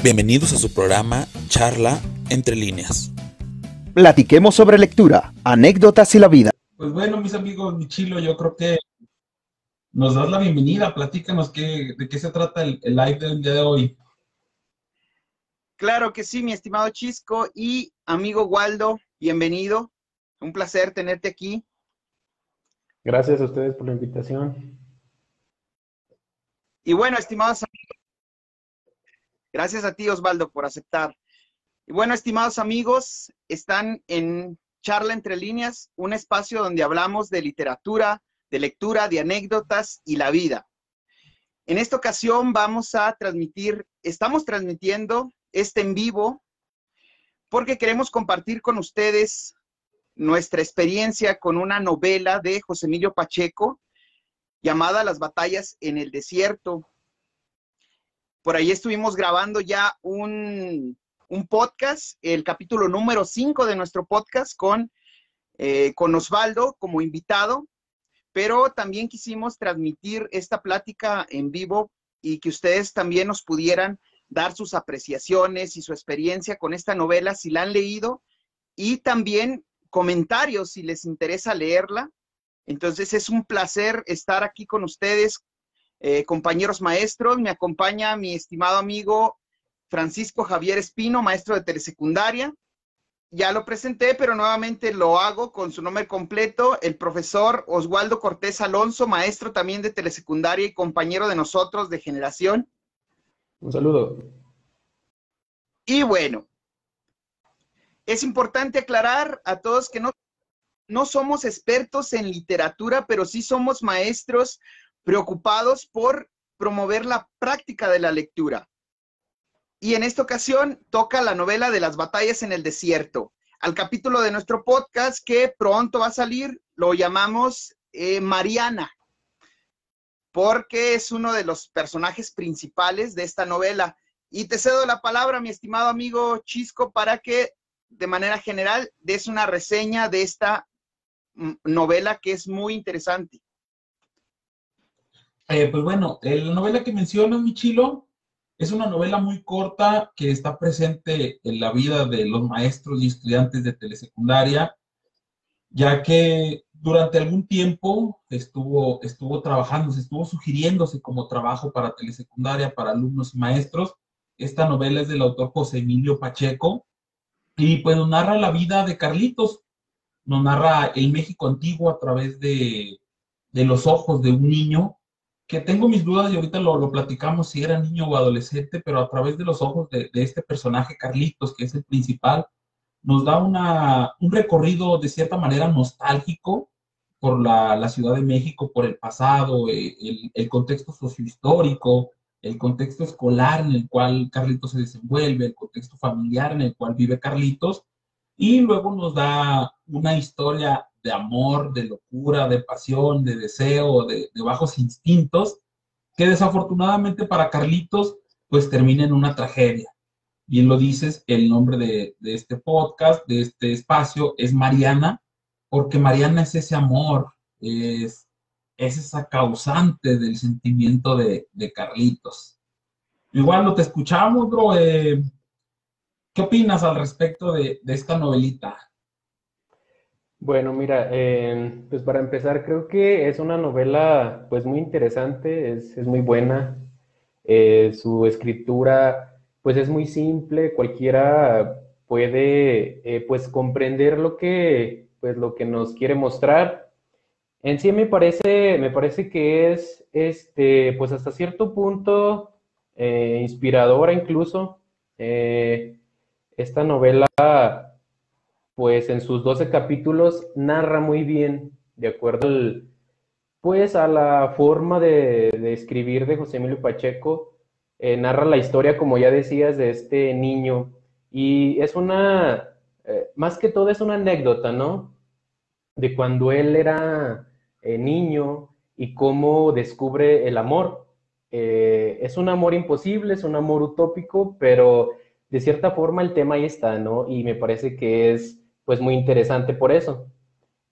Bienvenidos a su programa Charla Entre Líneas. Platiquemos sobre lectura, anécdotas y la vida. Pues bueno, mis amigos, mi Chilo, yo creo que nos das la bienvenida. Platícanos de qué se trata el live del día de hoy. Claro que sí, mi estimado Chisco y amigo Waldo, bienvenido. Un placer tenerte aquí. Gracias a ustedes por la invitación. Y bueno, estimados amigos, gracias a ti, Osvaldo, por aceptar. Y bueno, estimados amigos, están en Charla Entre Líneas, un espacio donde hablamos de literatura, de lectura, de anécdotas y la vida. En esta ocasión estamos transmitiendo en vivo porque queremos compartir con ustedes nuestra experiencia con una novela de José Emilio Pacheco llamada Las batallas en el desierto. Por ahí estuvimos grabando ya un podcast, el capítulo número 5 de nuestro podcast con Osvaldo como invitado, pero también quisimos transmitir esta plática en vivo y que ustedes también nos pudieran dar sus apreciaciones y su experiencia con esta novela, si la han leído, y también comentarios si les interesa leerla. Entonces es un placer estar aquí con ustedes, compañeros maestros. Me acompaña mi estimado amigo Francisco Javier Espino, maestro de telesecundaria. Ya lo presenté, pero nuevamente lo hago con su nombre completo, el profesor Oswaldo Cortés Alonso, maestro también de telesecundaria y compañero de nosotros de generación. Un saludo. Y bueno, es importante aclarar a todos que no somos expertos en literatura, pero sí somos maestros preocupados por promover la práctica de la lectura. Y en esta ocasión toca la novela de Las batallas en el desierto. Al capítulo de nuestro podcast que pronto va a salir, lo llamamos Mariana, porque es uno de los personajes principales de esta novela. Y te cedo la palabra, mi estimado amigo Chisco, para que de manera general des una reseña de esta novela que es muy interesante. Pues bueno, la novela que mencionas, mi Chilo, es una novela muy corta que está presente en la vida de los maestros y estudiantes de telesecundaria, ya que durante algún tiempo estuvo trabajando, se estuvo sugiriéndose como trabajo para telesecundaria, para alumnos y maestros. Esta novela es del autor José Emilio Pacheco y pues nos narra la vida de Carlitos, nos narra el México antiguo a través de los ojos de un niño, que tengo mis dudas y ahorita lo platicamos si era niño o adolescente, pero a través de los ojos de este personaje Carlitos, que es el principal, nos da un recorrido de cierta manera nostálgico por la Ciudad de México, por el pasado, el contexto sociohistórico, el contexto escolar en el cual Carlitos se desenvuelve, el contexto familiar en el cual vive Carlitos, y luego nos da una historia de amor, de locura, de pasión, de deseo, de bajos instintos, que desafortunadamente para Carlitos, pues termina en una tragedia. Bien lo dices, el nombre de este podcast, de este espacio, es Mariana, porque Mariana es ese amor, es esa causante del sentimiento de Carlitos. Igual lo te escuchamos, bro. ¿Qué opinas al respecto de esta novelita? Bueno, mira, pues para empezar creo que es una novela pues muy interesante, es muy buena. Su escritura pues es muy simple, cualquiera puede pues comprender lo que nos quiere mostrar. En sí me parece que es pues hasta cierto punto inspiradora incluso. Esta novela pues en sus 12 capítulos narra muy bien, de acuerdo pues a la forma de escribir de José Emilio Pacheco, narra la historia, como ya decías, de este niño, y es más que todo es una anécdota, ¿no? De cuando él era niño y cómo descubre el amor. Es un amor imposible, es un amor utópico, pero de cierta forma el tema ahí está, ¿no? Y me parece que es pues muy interesante por eso.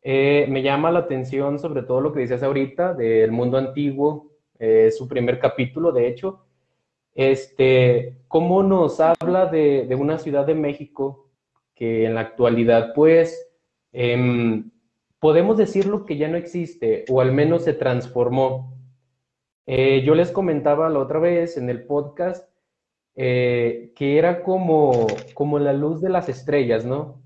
Me llama la atención sobre todo lo que decías ahorita del mundo antiguo, su primer capítulo, de hecho, cómo nos habla de una Ciudad de México que en la actualidad, pues, podemos decirlo que ya no existe, o al menos se transformó. Yo les comentaba la otra vez en el podcast que era como la luz de las estrellas, ¿no?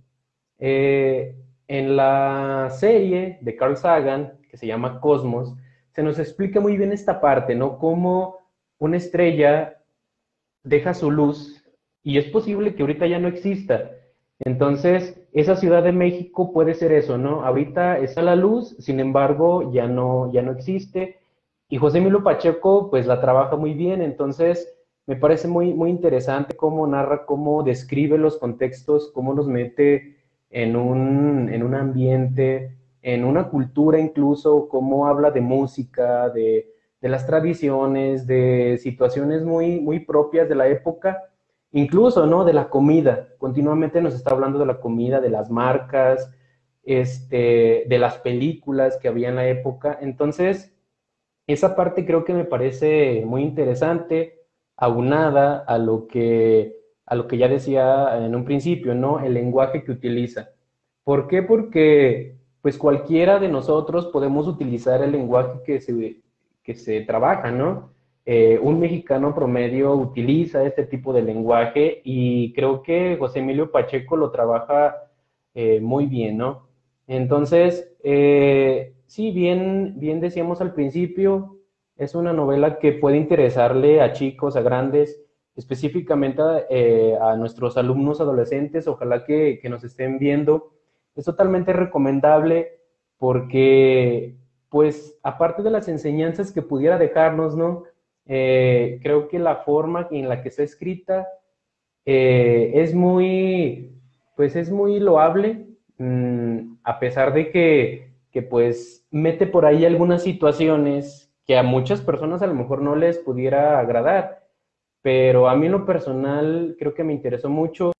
En la serie de Carl Sagan, que se llama Cosmos, se nos explica muy bien esta parte, ¿no? Cómo una estrella deja su luz y es posible que ahorita ya no exista. Entonces, esa Ciudad de México puede ser eso, ¿no? Ahorita está la luz, sin embargo, ya no existe. Y José Emilio Pacheco, pues la trabaja muy bien, entonces me parece muy interesante cómo narra, cómo describe los contextos, cómo nos mete en un ambiente, en una cultura incluso, cómo habla de música, de las tradiciones, de situaciones muy propias de la época, incluso, ¿no? De la comida. Continuamente nos está hablando de la comida, de las marcas, de las películas que había en la época. Entonces, esa parte creo que me parece muy interesante, aunada a lo que ya decía en un principio, ¿no? El lenguaje que utiliza. ¿Por qué? Porque pues cualquiera de nosotros podemos utilizar el lenguaje que se trabaja, ¿no? Un mexicano promedio utiliza este tipo de lenguaje y creo que José Emilio Pacheco lo trabaja muy bien, ¿no? Entonces, sí, bien decíamos al principio, es una novela que puede interesarle a chicos, a grandes, específicamente a nuestros alumnos adolescentes, ojalá que nos estén viendo. Es totalmente recomendable porque, pues, aparte de las enseñanzas que pudiera dejarnos, ¿no? Creo que la forma en la que está escrita es muy loable, a pesar de que pues mete por ahí algunas situaciones que a muchas personas a lo mejor no les pudiera agradar, pero a mí en lo personal creo que me interesó mucho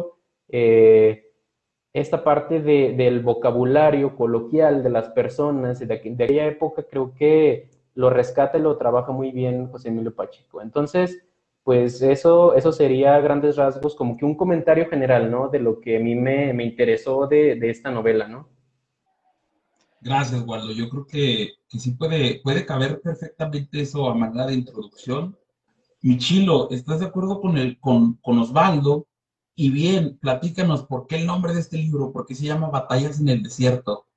eh, esta parte del vocabulario coloquial de las personas de aquella época, creo que lo rescata y lo trabaja muy bien José Emilio Pacheco. Entonces, pues eso sería a grandes rasgos como que un comentario general, ¿no? De lo que a mí me interesó de esta novela, ¿no? Gracias, Waldo. Yo creo que sí puede caber perfectamente eso a manera de introducción. Michilo, ¿estás de acuerdo con Osvaldo? Y bien, platícanos por qué el nombre de este libro, por qué se llama Batallas en el Desierto.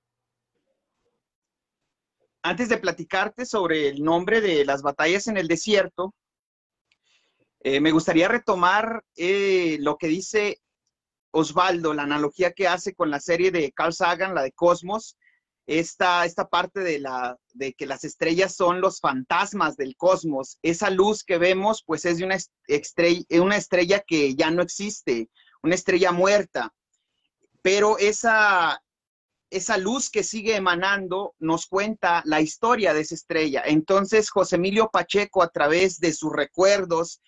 Antes de platicarte sobre el nombre de las batallas en el desierto, me gustaría retomar lo que dice Osvaldo, la analogía que hace con la serie de Carl Sagan, la de Cosmos, esta parte de que las estrellas son los fantasmas del cosmos. Esa luz que vemos, pues es de una estrella que ya no existe, una estrella muerta, pero esa luz que sigue emanando nos cuenta la historia de esa estrella. Entonces, José Emilio Pacheco, a través de sus recuerdos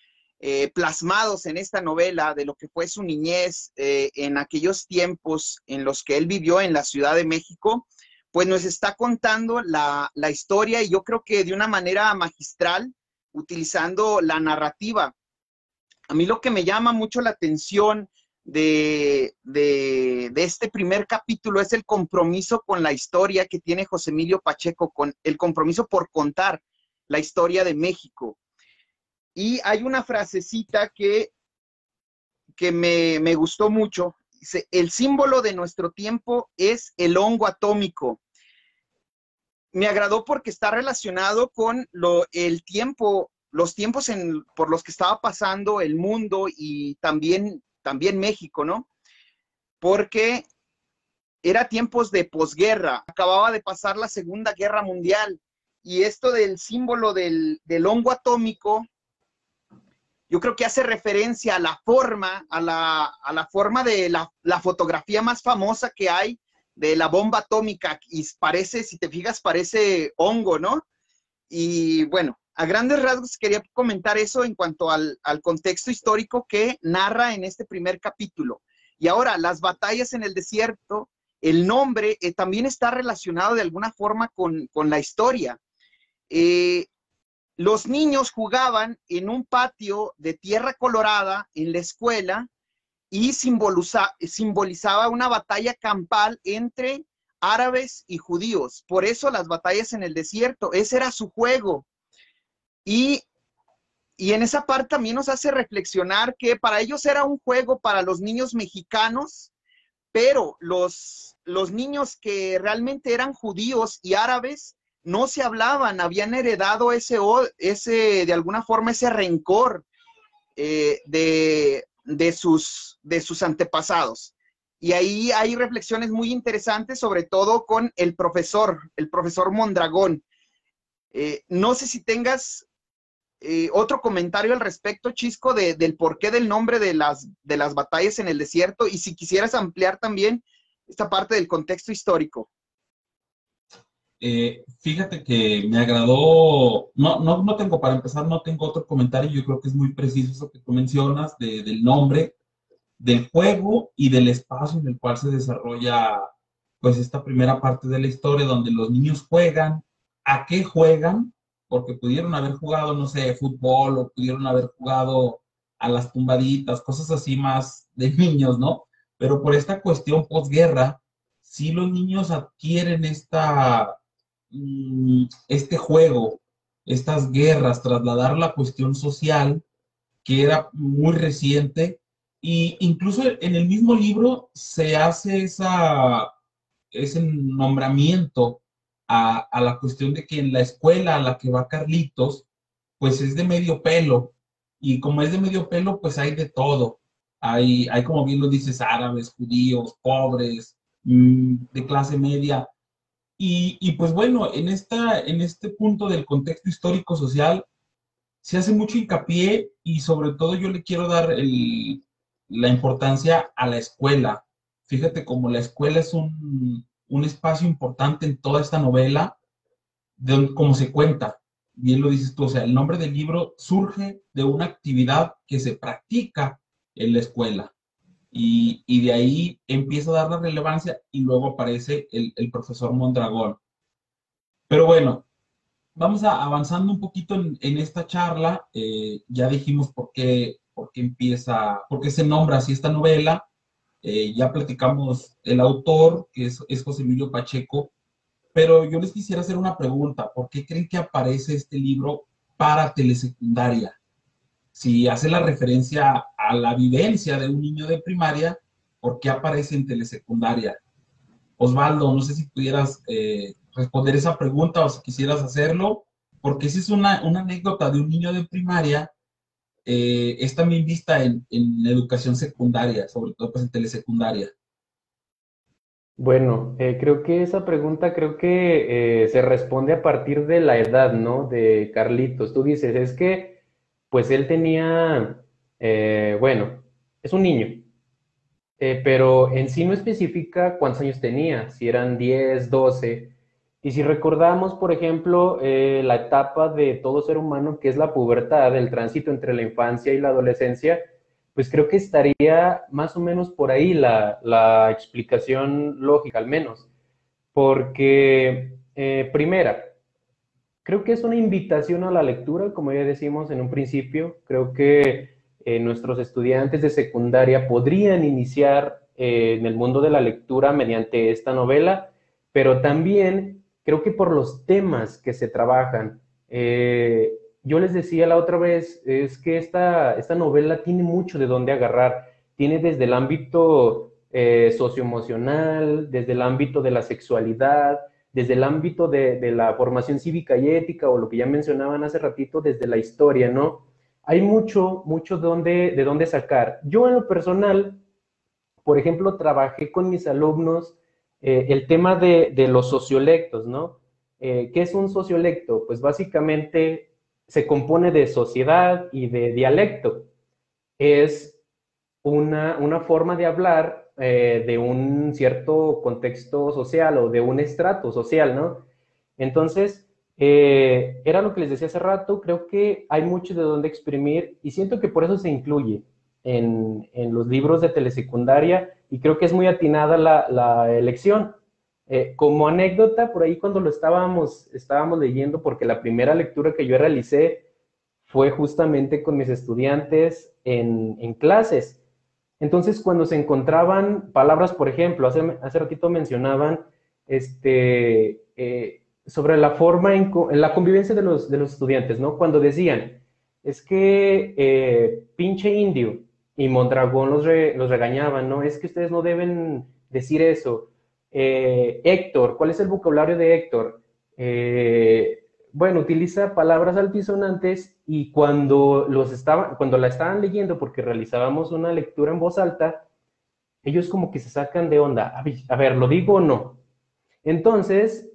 plasmados en esta novela de lo que fue su niñez en aquellos tiempos en los que él vivió en la Ciudad de México, pues nos está contando la historia, y yo creo que de una manera magistral, utilizando la narrativa. A mí lo que me llama mucho la atención de este primer capítulo es el compromiso con la historia que tiene José Emilio Pacheco, con el compromiso por contar la historia de México. Y hay una frasecita que me gustó mucho. Dice: el símbolo de nuestro tiempo es el hongo atómico. Me agradó porque está relacionado con el tiempo, los tiempos por los que estaba pasando el mundo y también México, ¿no? Porque era tiempos de posguerra, acababa de pasar la Segunda Guerra Mundial, y esto del símbolo del hongo atómico, yo creo que hace referencia a la forma, a la forma de la fotografía más famosa que hay de la bomba atómica, y parece, si te fijas, parece hongo, ¿no? Y bueno, a grandes rasgos quería comentar eso en cuanto al contexto histórico que narra en este primer capítulo. Y ahora, las batallas en el desierto, el nombre también está relacionado de alguna forma con la historia. los niños jugaban en un patio de tierra colorada en la escuela y simbolizaba una batalla campal entre árabes y judíos. Por eso las batallas en el desierto, ese era su juego. Y en esa parte también nos hace reflexionar que para ellos era un juego para los niños mexicanos, pero los niños que realmente eran judíos y árabes no se hablaban, habían heredado de alguna forma ese rencor de sus antepasados. Y ahí hay reflexiones muy interesantes, sobre todo con el profesor Mondragón. No sé si tengas otro comentario al respecto, Chisco, del porqué del nombre de las batallas en el desierto, y si quisieras ampliar también esta parte del contexto histórico. Fíjate que me agradó, no tengo, para empezar, no tengo otro comentario. Yo creo que es muy preciso eso que tú mencionas del nombre, del juego y del espacio en el cual se desarrolla pues esta primera parte de la historia, donde los niños juegan. ¿A qué juegan? Porque pudieron haber jugado, no sé, fútbol, o pudieron haber jugado a las tumbaditas, cosas así más de niños, ¿no? Pero por esta cuestión posguerra, sí los niños adquieren este juego, estas guerras, trasladar la cuestión social, que era muy reciente, y incluso en el mismo libro se hace ese nombramiento a la cuestión de que en la escuela a la que va Carlitos, pues es de medio pelo, y como es de medio pelo, pues hay de todo. Hay como bien lo dices, árabes, judíos, pobres, de clase media. Y pues bueno, en este punto del contexto histórico-social se hace mucho hincapié, y sobre todo yo le quiero dar la importancia a la escuela. Fíjate cómo la escuela es un espacio importante en toda esta novela, como se cuenta. Bien lo dices tú, o sea, el nombre del libro surge de una actividad que se practica en la escuela. Y de ahí empieza a dar la relevancia, y luego aparece el profesor Mondragón. Pero bueno, vamos avanzando un poquito en esta charla. Ya dijimos por qué se nombra así esta novela. Ya platicamos el autor, que es José Emilio Pacheco, pero yo les quisiera hacer una pregunta. ¿Por qué creen que aparece este libro para telesecundaria? Si hace la referencia a la vivencia de un niño de primaria, ¿por qué aparece en telesecundaria? Osvaldo, no sé si pudieras responder esa pregunta, o si quisieras hacerlo, porque si es una anécdota de un niño de primaria, es también vista en educación secundaria, sobre todo pues en telesecundaria. Bueno, creo que esa pregunta se responde a partir de la edad, ¿no? De Carlitos. Tú dices, es que, pues él tenía, bueno, es un niño, pero en sí no especifica cuántos años tenía, si eran 10, 12. Y si recordamos, por ejemplo, la etapa de todo ser humano, que es la pubertad, el tránsito entre la infancia y la adolescencia, pues creo que estaría más o menos por ahí la explicación lógica, al menos. Porque, primera, creo que es una invitación a la lectura, como ya decimos en un principio. Creo que nuestros estudiantes de secundaria podrían iniciar en el mundo de la lectura mediante esta novela, pero también creo que por los temas que se trabajan. Yo les decía la otra vez, es que esta novela tiene mucho de dónde agarrar. Tiene desde el ámbito socioemocional, desde el ámbito de la sexualidad, desde el ámbito de la formación cívica y ética, o lo que ya mencionaban hace ratito, desde la historia, ¿no? Hay mucho de dónde sacar. Yo en lo personal, por ejemplo, trabajé con mis alumnos el tema de los sociolectos, ¿no? ¿Qué es un sociolecto? Pues básicamente se compone de sociedad y de dialecto. Es una forma de hablar de un cierto contexto social o de un estrato social, ¿no? Entonces, era lo que les decía hace rato. Creo que hay mucho de dónde exprimir, y siento que por eso se incluye en los libros de telesecundaria, y creo que es muy atinada la elección. Como anécdota, por ahí cuando lo estábamos leyendo, porque la primera lectura que yo realicé fue justamente con mis estudiantes en clases. Entonces, cuando se encontraban palabras, por ejemplo, hace ratito mencionaban sobre la forma en la convivencia de los estudiantes, ¿no? Cuando decían, es que pinche indio, y Mondragón los regañaban, ¿no? Es que ustedes no deben decir eso. Héctor, ¿cuál es el vocabulario de Héctor? Bueno, utiliza palabras altisonantes y cuando la estaban leyendo, porque realizábamos una lectura en voz alta, ellos como que se sacan de onda. A ver, ¿lo digo o no? Entonces,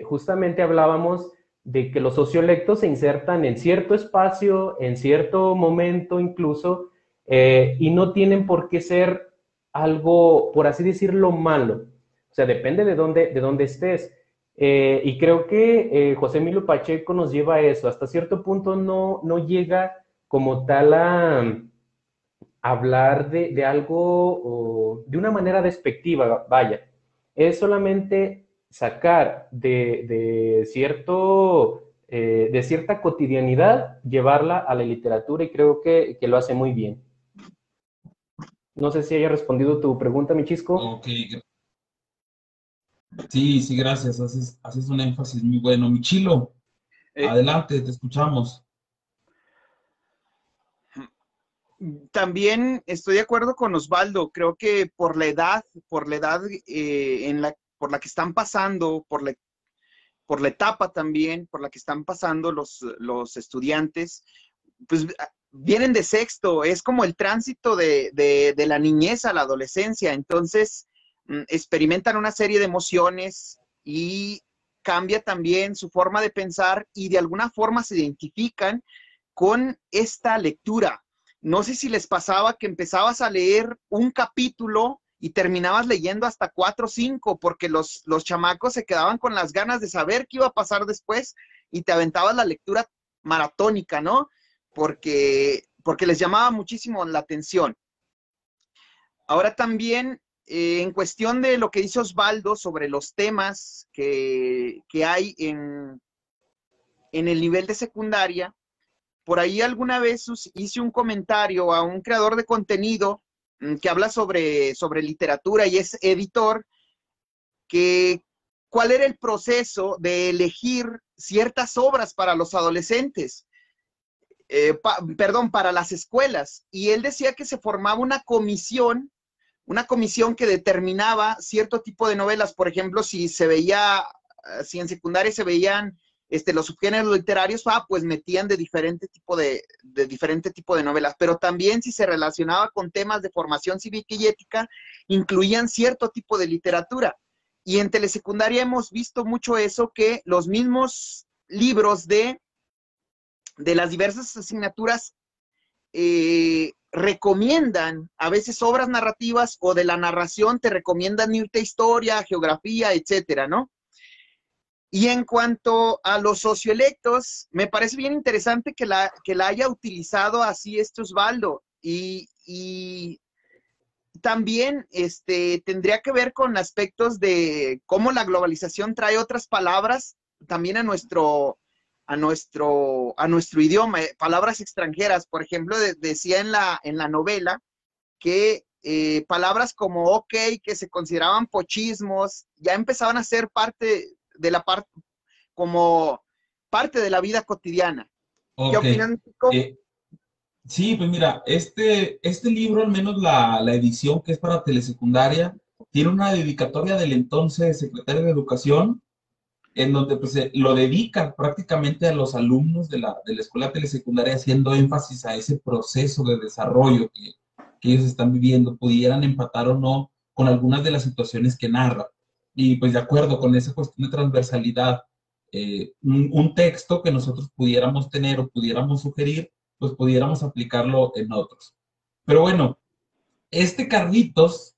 justamente hablábamos de que los sociolectos se insertan en cierto espacio, en cierto momento incluso, y no tienen por qué ser algo, por así decirlo, malo. O sea, depende de dónde estés. Y creo que José Emilio Pacheco nos lleva a eso. Hasta cierto punto no llega como tal a hablar de algo de una manera despectiva, vaya. Es solamente sacar de cierta cotidianidad, llevarla a la literatura, y creo que lo hace muy bien. No sé si haya respondido tu pregunta, Michisco. Ok. Sí, gracias. Haces un énfasis muy bueno. Michilo, adelante, te escuchamos. También estoy de acuerdo con Osvaldo. Creo que por la edad por la que están pasando, por la etapa también, por la que están pasando los estudiantes, pues vienen de sexto, es como el tránsito de la niñez a la adolescencia. Entonces experimentan una serie de emociones y cambia también su forma de pensar, y de alguna forma se identifican con esta lectura. No sé si les pasaba que empezabas a leer un capítulo y terminabas leyendo hasta 4 o 5, porque los chamacos se quedaban con las ganas de saber qué iba a pasar después, y te aventabas la lectura maratónica, ¿no? Porque les llamaba muchísimo la atención. Ahora también, en cuestión de lo que dice Osvaldo sobre los temas que hay en el nivel de secundaria, por ahí alguna vez hice un comentario a un creador de contenido que habla sobre literatura y es editor, que cuál era el proceso de elegir ciertas obras para los adolescentes, para las escuelas. Y él decía que se formaba una comisión que determinaba cierto tipo de novelas. Por ejemplo, si en secundaria se veían los subgéneros literarios, pues metían de diferente tipo de novelas, pero también si se relacionaba con temas de formación cívica y ética, incluían cierto tipo de literatura. Y en telesecundaria hemos visto mucho eso, que los mismos libros de las diversas asignaturas recomiendan a veces obras narrativas, o de la narración te recomiendan irte a historia, geografía, etcétera, ¿no? Y en cuanto a los sociolectos, me parece bien interesante que la haya utilizado así Osvaldo. Y también tendría que ver con aspectos de cómo la globalización trae otras palabras también a nuestro idioma, palabras extranjeras. Por ejemplo, decía en la novela que palabras como ok, que se consideraban pochismos, ya empezaban a ser como parte de la vida cotidiana. Okay. ¿Qué opinan, Nico? Sí, pues mira, este libro, al menos la edición que es para telesecundaria, tiene una dedicatoria del entonces secretario de Educación, en donde pues, lo dedica prácticamente a los alumnos de la escuela telesecundaria, haciendo énfasis a ese proceso de desarrollo que ellos están viviendo, pudieran empatar o no con algunas de las situaciones que narra. Y pues de acuerdo con esa cuestión de transversalidad, un texto que nosotros pudiéramos tener o pudiéramos sugerir, pues pudiéramos aplicarlo en otros. Pero bueno, Carlitos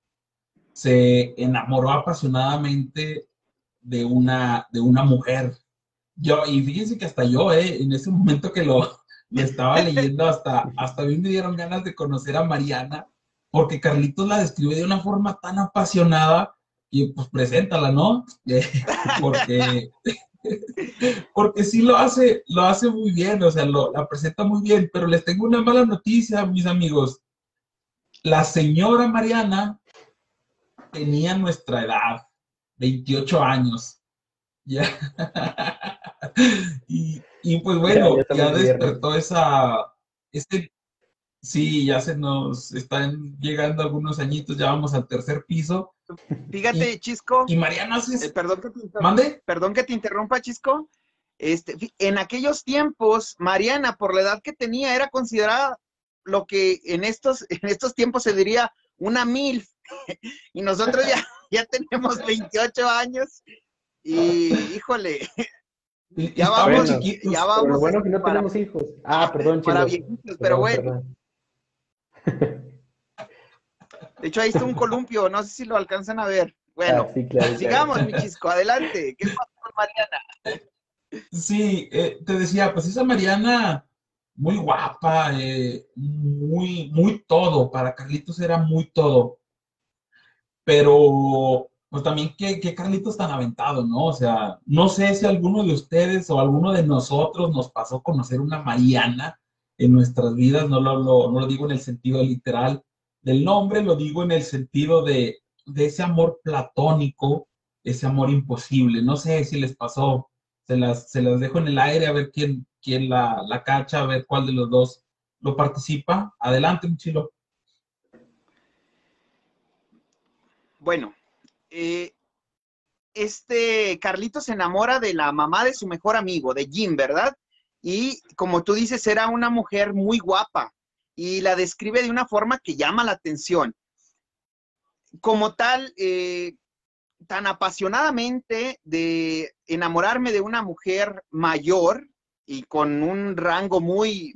se enamoró apasionadamente de una mujer. Y fíjense que hasta yo, en ese momento que lo estaba leyendo, hasta a mí me dieron ganas de conocer a Mariana, porque Carlitos la describe de una forma tan apasionada y pues preséntala, ¿no? Porque, porque sí lo hace muy bien, o sea, la presenta muy bien, pero les tengo una mala noticia, mis amigos. La señora Mariana tenía nuestra edad, 28 años. Ya. Y pues Ya bueno, estamos ya de viernes. despertó este, sí, ya se nos están llegando algunos añitos, ya vamos al tercer piso. Y, Fíjate, Chisco, y Mariana haces, perdón ¿mande? perdón que te interrumpa, Chisco. En aquellos tiempos, Mariana, por la edad que tenía, era considerada lo que en estos tiempos se diría una MILF. Y nosotros ya tenemos 28 años y, híjole, Y estamos Bueno, ya chiquitos. pero lo vamos bueno es que no para, tenemos hijos. Ah, perdón, para Chilo. viejitos, pero Perdón, bueno. perdón. De hecho, ahí está un columpio, no sé si lo alcanzan a ver. Ah, Bueno, sí, claro, claro. sigamos, mi Chisco, adelante. ¿Qué pasa con Mariana? Sí, te decía, pues esa Mariana, muy guapa, muy todo, para Carlitos era muy todo, pero pues también qué Carlitos tan aventado, ¿no? O sea, no sé si alguno de ustedes o alguno de nosotros nos pasó a conocer una Mariana en nuestras vidas, no lo digo en el sentido literal del nombre, lo digo en el sentido de ese amor platónico, ese amor imposible, no sé si les pasó, se las dejo en el aire a ver quién la cacha, a ver cuál de los dos lo participa. Adelante, mi chilo. Bueno, eh, Carlitos se enamora de la mamá de su mejor amigo, de Jim, ¿verdad? Y como tú dices, era una mujer muy guapa y la describe de una forma que llama la atención. Como tal, tan apasionadamente de enamorarme de una mujer mayor y con un rango muy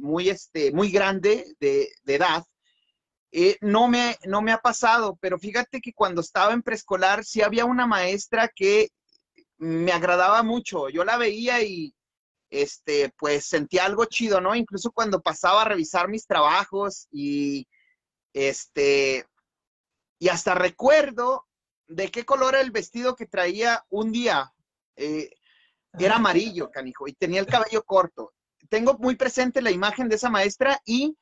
grande de edad, no me ha pasado, pero fíjate que cuando estaba en preescolar sí había una maestra que me agradaba mucho. Yo la veía y pues sentía algo chido, ¿no? Incluso cuando pasaba a revisar mis trabajos este, y hasta recuerdo de qué color era el vestido que traía un día. Eh, Era amarillo, canijo, y tenía el cabello corto. Tengo muy presente la imagen de esa maestra y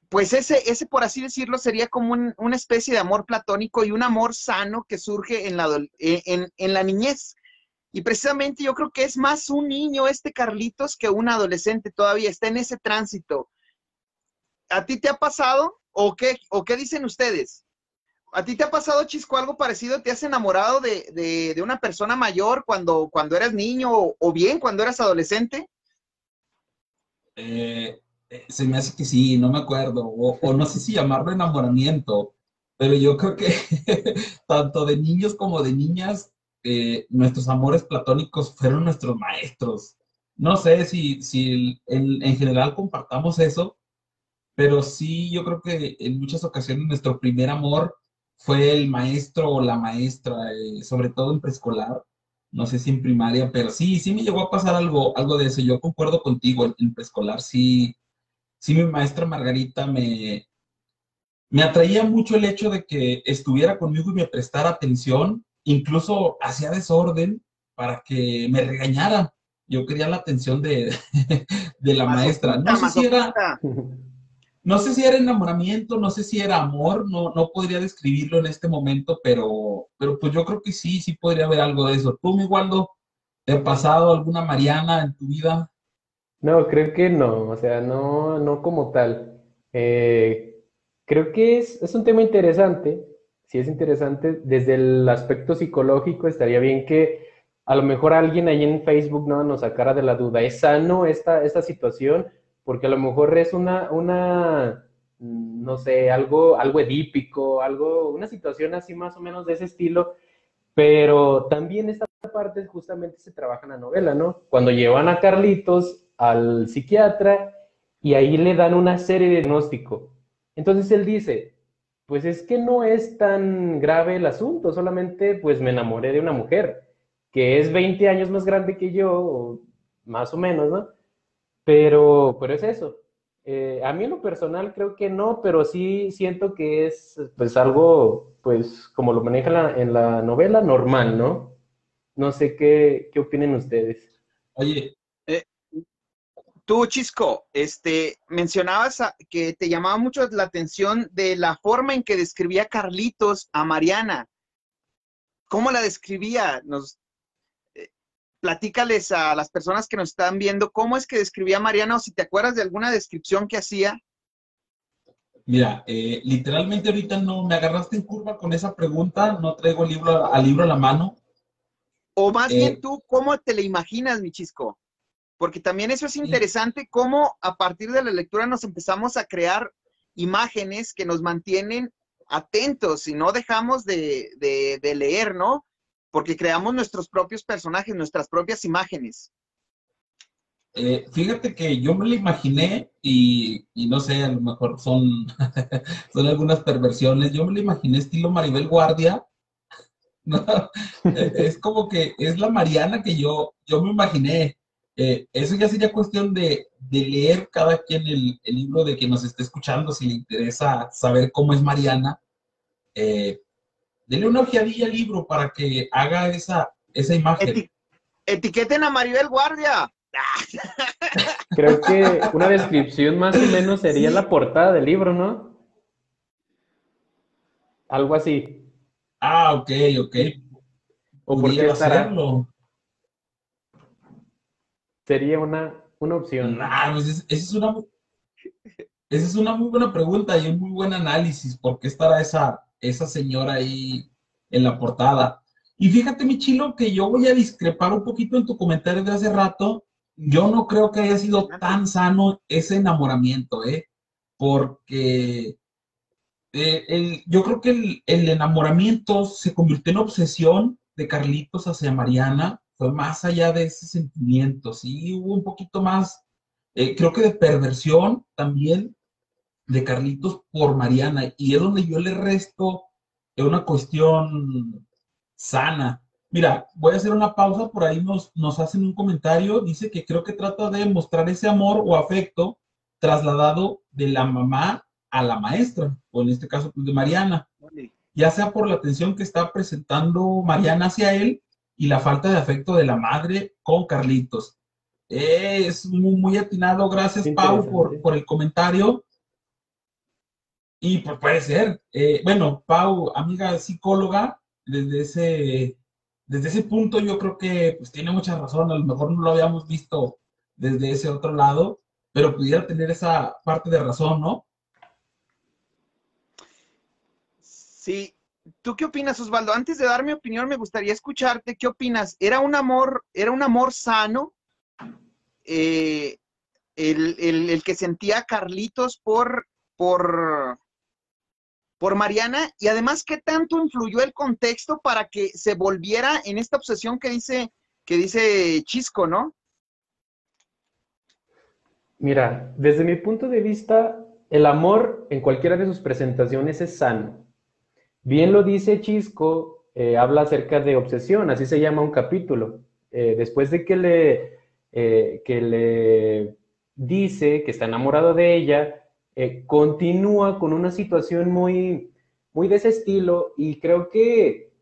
pues ese, por así decirlo, sería como una especie de amor platónico y un amor sano que surge en la niñez. Y precisamente yo creo que es más un niño Carlitos que un adolescente todavía, está en ese tránsito. ¿A ti te ha pasado? ¿O qué dicen ustedes? ¿A ti te ha pasado, Chisco, algo parecido? ¿Te has enamorado de una persona mayor cuando eras niño o bien cuando eras adolescente? Eh, Se me hace que sí, no me acuerdo, o no sé si llamarlo enamoramiento, pero yo creo que tanto de niños como de niñas, nuestros amores platónicos fueron nuestros maestros. No sé si en general compartamos eso, pero sí, yo creo que en muchas ocasiones nuestro primer amor fue el maestro o la maestra, sobre todo en preescolar, no sé si en primaria, pero sí me llegó a pasar algo de eso. Yo concuerdo contigo, en preescolar sí mi maestra Margarita me atraía mucho el hecho de que estuviera conmigo y me prestara atención, incluso hacía desorden para que me regañara. Yo quería la atención de la maestra. Masoquista. No sé si era enamoramiento, no sé si era amor, no podría describirlo en este momento, pero pues yo creo que sí podría haber algo de eso. ¿Tú, mi Waldo, te ha pasado alguna Mariana en tu vida? No, creo que no, o sea, no, no como tal. Creo que es un tema interesante, sí es interesante, desde el aspecto psicológico estaría bien que a lo mejor alguien ahí en Facebook no nos sacara de la duda. ¿Es sano esta situación? Porque a lo mejor es no sé, algo edípico, una situación así más o menos de ese estilo, pero también esta parte justamente se trabaja en la novela, ¿no? Cuando llevan a Carlitos al psiquiatra y ahí le dan una serie de diagnóstico. Entonces él dice, pues es que no es tan grave el asunto, solamente pues me enamoré de una mujer que es 20 años más grande que yo, o más o menos, ¿no? Pero es eso. A mí en lo personal creo que no, pero sí siento que es pues algo, pues como lo maneja en la novela, normal, ¿no? No sé qué opinen ustedes. Oye, Eh, Tú, Chisco, mencionabas que te llamaba mucho la atención de la forma en que describía Carlitos a Mariana. ¿Cómo la describía? Platícales a las personas que nos están viendo cómo es que describía a Mariana o si te acuerdas de alguna descripción que hacía. mira, literalmente ahorita no me agarraste en curva con esa pregunta, no traigo el libro a la mano. O más bien Eh, tú, ¿cómo te la imaginas, mi Chisco? Porque también eso es y, interesante, cómo a partir de la lectura nos empezamos a crear imágenes que nos mantienen atentos y no dejamos de leer, ¿no? Porque creamos nuestros propios personajes, nuestras propias imágenes. Fíjate que yo me lo imaginé y no sé, a lo mejor son, son algunas perversiones. Yo me lo imaginé estilo Maribel Guardia, ¿no? Es como que es la Mariana que yo me imaginé. Eso ya sería cuestión de leer cada quien el libro de quien nos esté escuchando, si le interesa saber cómo es Mariana. Eh, Dele una ojeadilla al libro para que haga esa imagen. Etiqueten a Maribel Guardia. Creo que una descripción más o menos sería la Sí. portada del libro, ¿no? Algo así. Ah, ok, ok. ¿O por qué Pudiera estará? hacerlo. Sería una opción. Nah, pues esa es una muy buena pregunta y un muy buen análisis. ¿Por qué estará esa señora ahí en la portada? Y fíjate, mi chilo, que yo voy a discrepar un poquito en tu comentario de hace rato. Yo no creo que haya sido tan sano ese enamoramiento, ¿eh? Porque yo creo que el enamoramiento se convirtió en obsesión de Carlitos hacia Mariana, fue más allá de ese sentimiento, sí, hubo un poquito más, creo que de perversión también de Carlitos por Mariana, y es donde yo le resto una cuestión sana. Mira, voy a hacer una pausa, por ahí nos hacen un comentario, dice que creo que trata de mostrar ese amor o afecto trasladado de la mamá a la maestra, o en este caso pues, de Mariana, ya sea por la atención que está presentando Mariana hacia él y la falta de afecto de la madre con Carlitos. Es muy atinado, gracias Pau Interesante. por el comentario. Y pues puede ser. Bueno, Pau, amiga psicóloga, desde ese punto yo creo que pues, tiene mucha razón. A lo mejor no lo habíamos visto desde ese otro lado, pero pudiera tener esa parte de razón, ¿no? Sí. ¿Tú qué opinas, Osvaldo? Antes de dar mi opinión, me gustaría escucharte. ¿Qué opinas? Era un amor sano? Eh, el que sentía Carlitos por Mariana, y además, ¿qué tanto influyó el contexto para que se volviera en esta obsesión que dice Chisco, ¿no? Mira, desde mi punto de vista, el amor en cualquiera de sus presentaciones es sano. Bien lo dice Chisco, habla acerca de obsesión, así se llama un capítulo. Después de que le dice que está enamorado de ella, continúa con una situación muy de ese estilo y creo que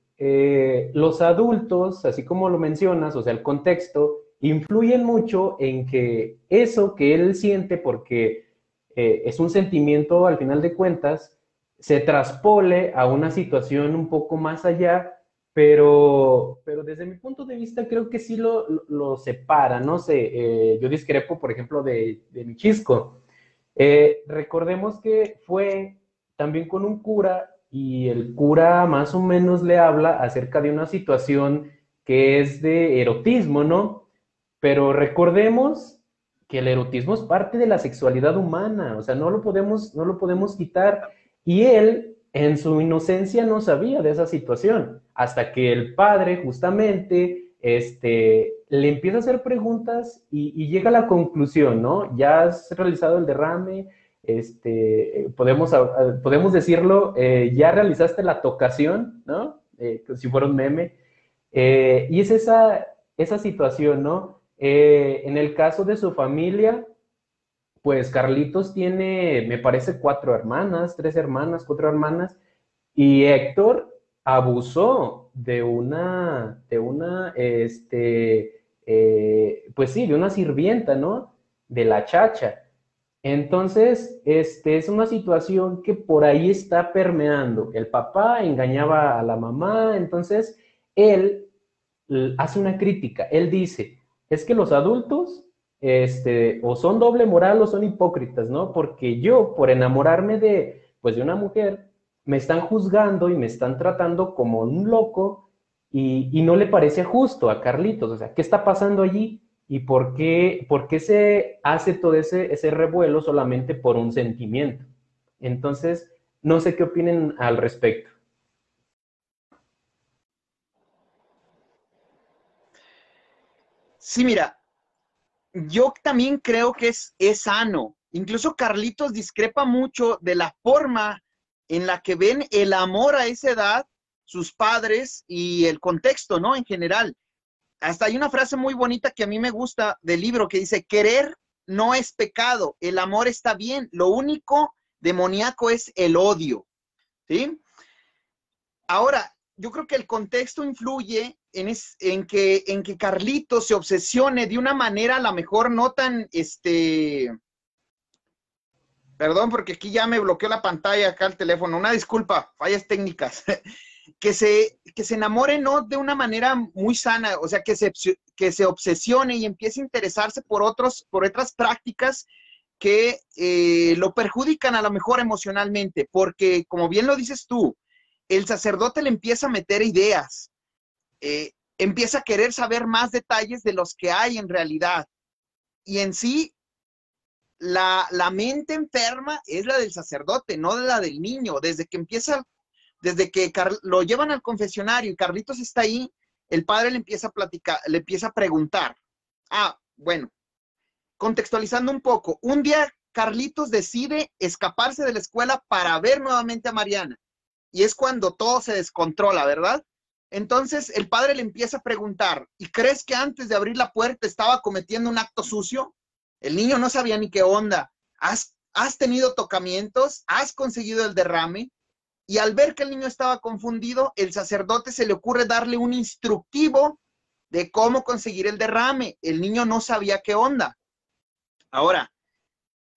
los adultos, así como lo mencionas, o sea, el contexto, influyen mucho en que eso que él siente, porque es un sentimiento al final de cuentas, se traspole a una situación un poco más allá, pero desde mi punto de vista creo que sí lo separa, no sé, yo discrepo, por ejemplo, de mi Chisco. Recordemos que fue también con un cura y el cura más o menos le habla acerca de una situación que es de erotismo, ¿no? Pero recordemos que el erotismo es parte de la sexualidad humana, o sea, no lo podemos quitar. Y él, en su inocencia, no sabía de esa situación, hasta que el padre justamente le empieza a hacer preguntas y llega a la conclusión, ¿no? Ya has realizado el derrame, podemos decirlo, ya realizaste la tocación, ¿no? Si fuera un meme. Y es esa situación, ¿no? En el caso de su familia, pues Carlitos tiene, me parece, 4 hermanas, 3 hermanas, 4 hermanas, y Héctor abusó pues sí, de una sirvienta, ¿no? De la Chacha. Entonces, es una situación que por ahí está permeando. El papá engañaba a la mamá, entonces él hace una crítica. Él dice, es que los adultos, o son doble moral o son hipócritas, ¿no? Porque yo, por enamorarme pues, de una mujer, me están juzgando y me están tratando como un loco y no le parece justo a Carlitos. O sea, ¿qué está pasando allí? ¿Y por qué se hace todo ese revuelo solamente por un sentimiento? Entonces, no sé qué opinen al respecto. Sí, mira, yo también creo que es sano. Incluso Carlitos discrepa mucho de la forma en la que ven el amor a esa edad, sus padres y el contexto, ¿no? En general. Hasta hay una frase muy bonita que a mí me gusta del libro que dice, querer no es pecado, el amor está bien, lo único demoníaco es el odio, ¿sí? Ahora, yo creo que el contexto influye en que Carlitos se obsesione de una manera a lo mejor no tan, perdón, porque aquí ya me bloqueó la pantalla acá el teléfono, una disculpa, fallas técnicas. Que se enamore no de una manera muy sana, o sea, que se obsesione y empiece a interesarse por otras prácticas que lo perjudican a lo mejor emocionalmente, porque como bien lo dices tú, el sacerdote le empieza a meter ideas, empieza a querer saber más detalles de los que hay en realidad, y en sí, la mente enferma es la del sacerdote, no la del niño, desde que lo llevan al confesionario y Carlitos está ahí, el padre le empieza a platicar, le empieza a preguntar. Bueno, contextualizando un poco, un día Carlitos decide escaparse de la escuela para ver nuevamente a Mariana. Y es cuando todo se descontrola, ¿verdad? Entonces el padre le empieza a preguntar, ¿y crees que antes de abrir la puerta estaba cometiendo un acto sucio? El niño no sabía ni qué onda. ¿Has tenido tocamientos? ¿Has conseguido el derrame? Y al ver que el niño estaba confundido, el sacerdote se le ocurre darle un instructivo de cómo conseguir el derrame. El niño no sabía qué onda. Ahora,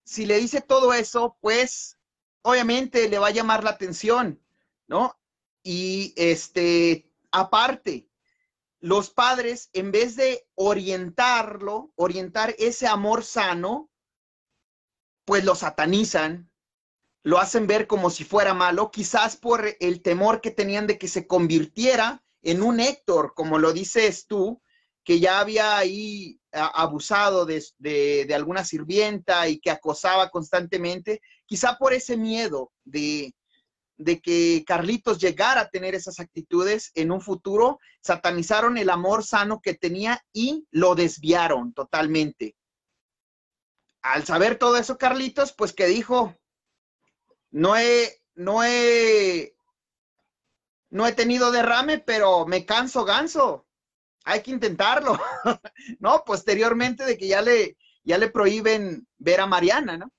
si le dice todo eso, pues obviamente le va a llamar la atención, ¿no? Y aparte, los padres, en vez de orientar ese amor sano, pues lo satanizan, lo hacen ver como si fuera malo, quizás por el temor que tenían de que se convirtiera en un Héctor, como lo dices tú, que ya había ahí abusado de alguna sirvienta y que acosaba constantemente, quizá por ese miedo de que Carlitos llegara a tener esas actitudes en un futuro, satanizaron el amor sano que tenía y lo desviaron totalmente. Al saber todo eso, Carlitos, pues que dijo, no he tenido derrame, pero me canso ganso. Hay que intentarlo. ¿No? Posteriormente de que ya le prohíben ver a Mariana, ¿no?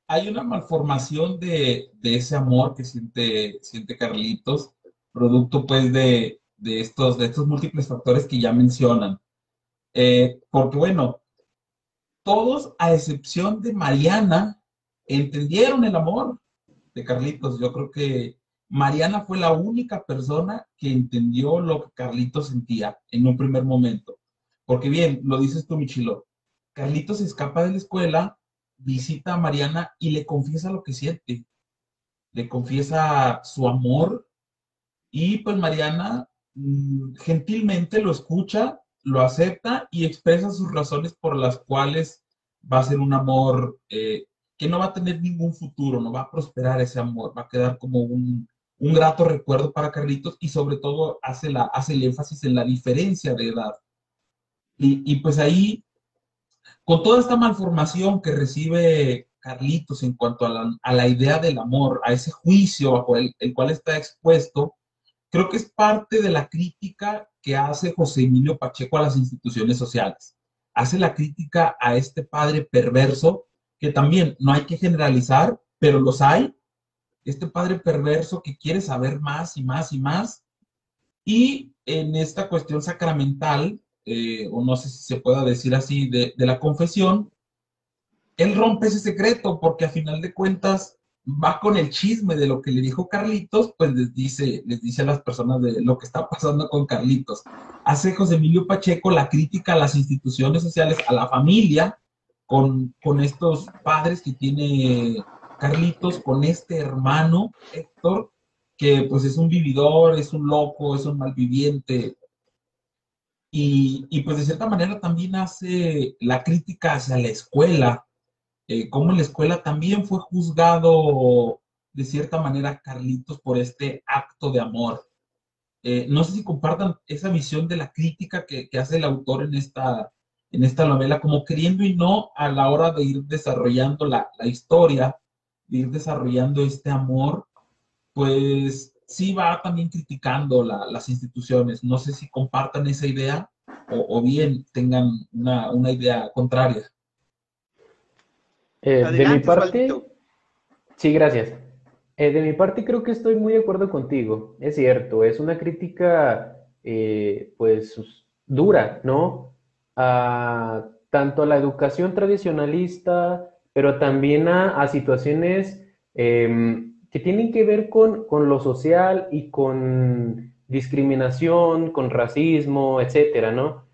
Hay una malformación de ese amor que siente Carlitos, producto pues de estos múltiples factores que ya mencionan. Porque bueno, todos, a excepción de Mariana, entendieron el amor de Carlitos. Yo creo que Mariana fue la única persona que entendió lo que Carlitos sentía en un primer momento. Porque bien, lo dices tú, Michilo, Carlitos escapa de la escuela, visita a Mariana y le confiesa lo que siente. Le confiesa su amor y pues Mariana gentilmente lo escucha, lo acepta y expresa sus razones por las cuales va a ser un amor que no va a tener ningún futuro, no va a prosperar ese amor, va a quedar como un grato recuerdo para Carlitos y sobre todo hace el énfasis en la diferencia de edad. Y pues ahí, con toda esta malformación que recibe Carlitos en cuanto a la idea del amor, a ese juicio bajo el cual está expuesto, creo que es parte de la crítica que hace José Emilio Pacheco a las instituciones sociales. hace la crítica a este padre perverso, que también no hay que generalizar, pero los hay, este padre perverso que quiere saber más y más y más, y en esta cuestión sacramental, o no sé si se pueda decir así, de la confesión, él rompe ese secreto porque a final de cuentas va con el chisme de lo que le dijo Carlitos, pues les dice a las personas de lo que está pasando con Carlitos. Hace José Emilio Pacheco la crítica a las instituciones sociales, a la familia, con estos padres que tiene Carlitos, con este hermano, Héctor, que pues es un vividor, es un loco, es un malviviente, y pues de cierta manera también hace la crítica hacia la escuela, cómo en la escuela también fue juzgado de cierta manera Carlitos por este acto de amor. No sé si compartan esa visión de la crítica que hace el autor en esta novela, como queriendo y no a la hora de ir desarrollando la historia, de ir desarrollando este amor, pues sí va también criticando las instituciones. No sé si compartan esa idea o bien tengan una idea contraria. De mi Adelante, parte, Osvaldito. sí, gracias. De mi parte creo que estoy muy de acuerdo contigo. Es cierto, es una crítica pues dura, ¿no? Tanto a la educación tradicionalista, pero también a situaciones que tienen que ver con lo social y con discriminación, con racismo, etcétera, ¿no?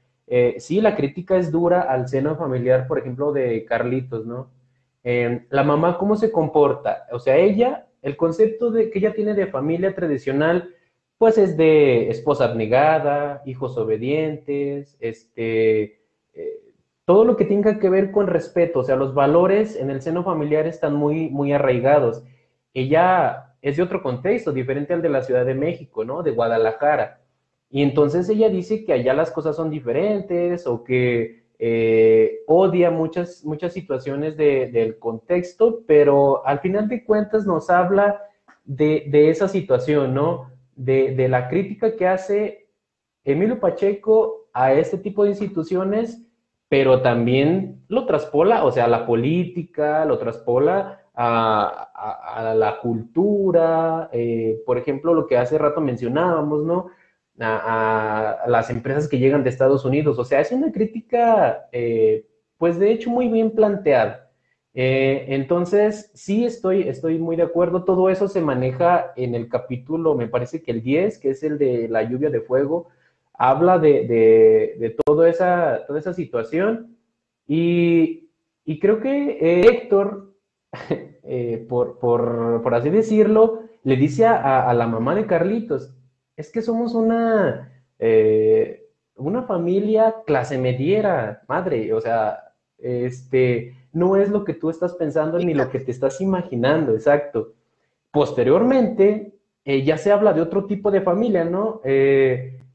Sí, la crítica es dura al seno familiar, por ejemplo, de Carlitos, ¿no? La mamá, ¿cómo se comporta? O sea, ella, el concepto que ella tiene de familia tradicional, pues es de esposa abnegada, hijos obedientes, todo lo que tenga que ver con respeto, o sea, los valores en el seno familiar están muy, muy arraigados. Ella es de otro contexto, diferente al de la Ciudad de México, ¿no? De Guadalajara. Y entonces ella dice que allá las cosas son diferentes o que odia muchas situaciones del contexto, pero al final de cuentas nos habla de esa situación, ¿no? De la crítica que hace Emilio Pacheco a este tipo de instituciones, pero también lo traspola, o sea, a la política, lo traspola a la cultura, por ejemplo, lo que hace rato mencionábamos, ¿no? A las empresas que llegan de Estados Unidos. O sea, es una crítica, pues de hecho, muy bien planteada. Entonces, sí estoy muy de acuerdo. Todo eso se maneja en el capítulo, me parece que el 10, que es el de la lluvia de fuego, habla de toda esa situación. Y creo que Héctor, por así decirlo, le dice a la mamá de Carlitos, es que somos una familia clase mediera, madre, o sea, no es lo que tú estás pensando ni lo que te estás imaginando, exacto. Posteriormente, ya se habla de otro tipo de familia, ¿no?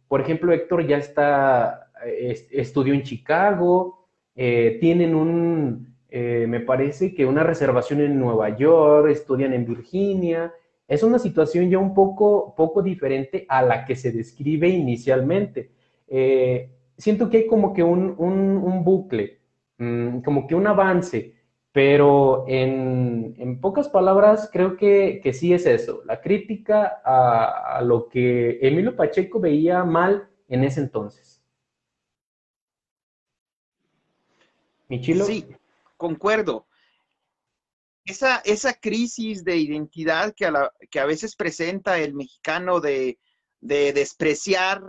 Por ejemplo, Héctor ya estudió en Chicago, tienen me parece que una reservación en Nueva York, estudian en Virginia. Es una situación ya un poco diferente a la que se describe inicialmente. Siento que hay como que un bucle, como que un avance, pero en pocas palabras creo que sí es eso, la crítica a lo que Emilio Pacheco veía mal en ese entonces. ¿Michilo? Sí, concuerdo. Esa crisis de identidad que a veces presenta el mexicano de despreciar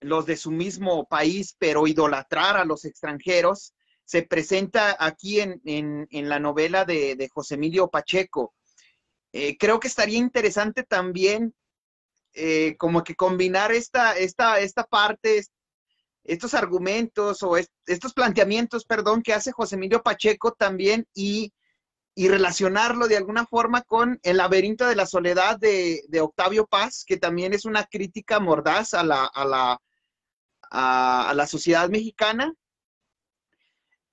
los de su mismo país, pero idolatrar a los extranjeros, se presenta aquí en la novela de José Emilio Pacheco. Creo que estaría interesante también como que combinar esta parte, estos argumentos o estos planteamientos, perdón, que hace José Emilio Pacheco también y relacionarlo de alguna forma con El laberinto de la soledad de Octavio Paz, que también es una crítica mordaz a la sociedad mexicana.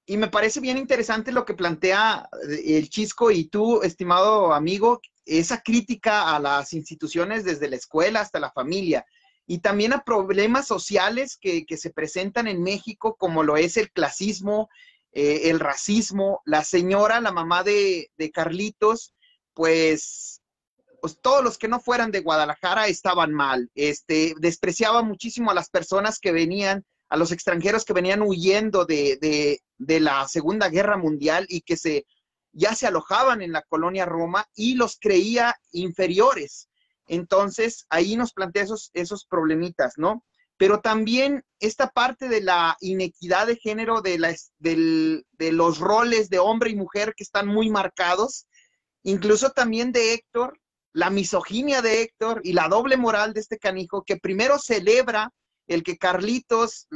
Y me parece bien interesante lo que plantea el Chisco y tú, estimado amigo, esa crítica a las instituciones desde la escuela hasta la familia. y también a problemas sociales que se presentan en México, como lo es el clasismo, el racismo. La señora, la mamá de Carlitos, pues todos los que no fueran de Guadalajara estaban mal. Despreciaba muchísimo a las personas que venían, a los extranjeros que venían huyendo de la Segunda Guerra Mundial y que ya se alojaban en la colonia Roma, y los creía inferiores. Entonces, ahí nos plantea esos problemitas, ¿no? Pero también esta parte de la inequidad de género, de los roles de hombre y mujer que están muy marcados, incluso también de Héctor, la misoginia de Héctor y la doble moral de este canijo, que primero celebra el que Carlitos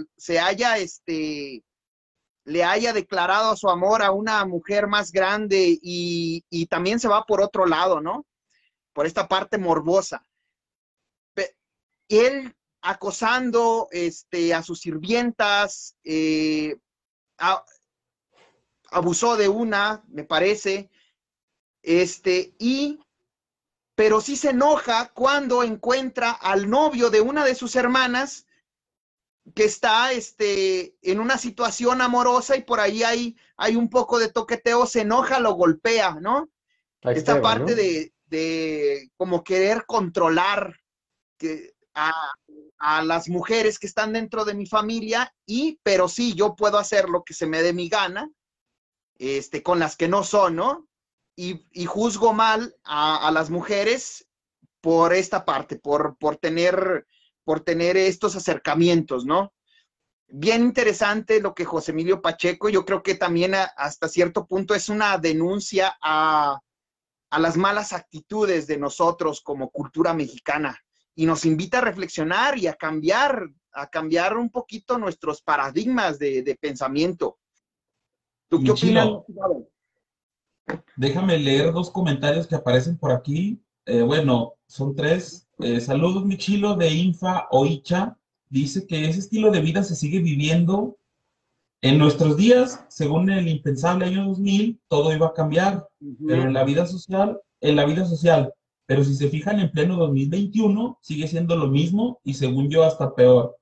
le haya declarado su amor a una mujer más grande, y también se va por otro lado, ¿no? Por esta parte morbosa. Él acosando a sus sirvientas, abusó de una, me parece, pero sí se enoja cuando encuentra al novio de una de sus hermanas que está en una situación amorosa, y por ahí hay un poco de toqueteo, se enoja, lo golpea, ¿no? Esta parte, ¿no?, de como querer controlar a las mujeres que están dentro de mi familia, pero sí, yo puedo hacer lo que se me dé mi gana, con las que no son, ¿no? Y juzgo mal a las mujeres por esta parte, por tener estos acercamientos, ¿no? Bien interesante lo que José Emilio Pacheco, yo creo que también hasta cierto punto es una denuncia a las malas actitudes de nosotros como cultura mexicana, y nos invita a reflexionar y a cambiar un poquito nuestros paradigmas de pensamiento. ¿Tú qué opinas? Déjame leer 2 comentarios que aparecen por aquí. Bueno, son 3. Saludos, mi chilo, de Infa Oicha. Dice que ese estilo de vida se sigue viviendo en nuestros días. Según el impensable año 2000, todo iba a cambiar, pero en la vida social, pero si se fijan, en pleno 2021, sigue siendo lo mismo, y según yo, hasta peor.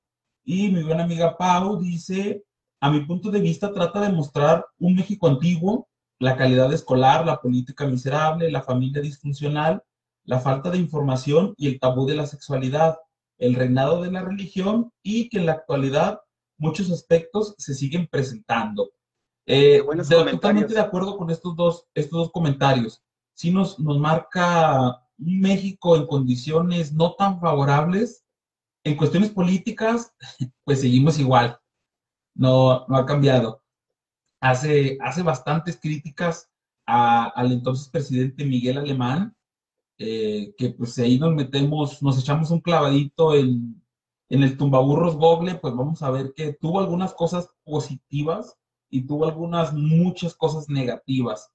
Y mi buena amiga Pau dice, a mi punto de vista, trata de mostrar un México antiguo, la calidad escolar, la política miserable, la familia disfuncional, la falta de información y el tabú de la sexualidad, el reinado de la religión, y que en la actualidad muchos aspectos se siguen presentando. Totalmente de acuerdo con estos dos comentarios. Sí nos marca un México en condiciones no tan favorables. En cuestiones políticas, pues seguimos igual. No ha cambiado. Hace bastantes críticas al entonces presidente Miguel Alemán, que pues ahí nos echamos un clavadito en el tumbaburros Google, pues vamos a ver que tuvo algunas cosas positivas y tuvo muchas cosas negativas.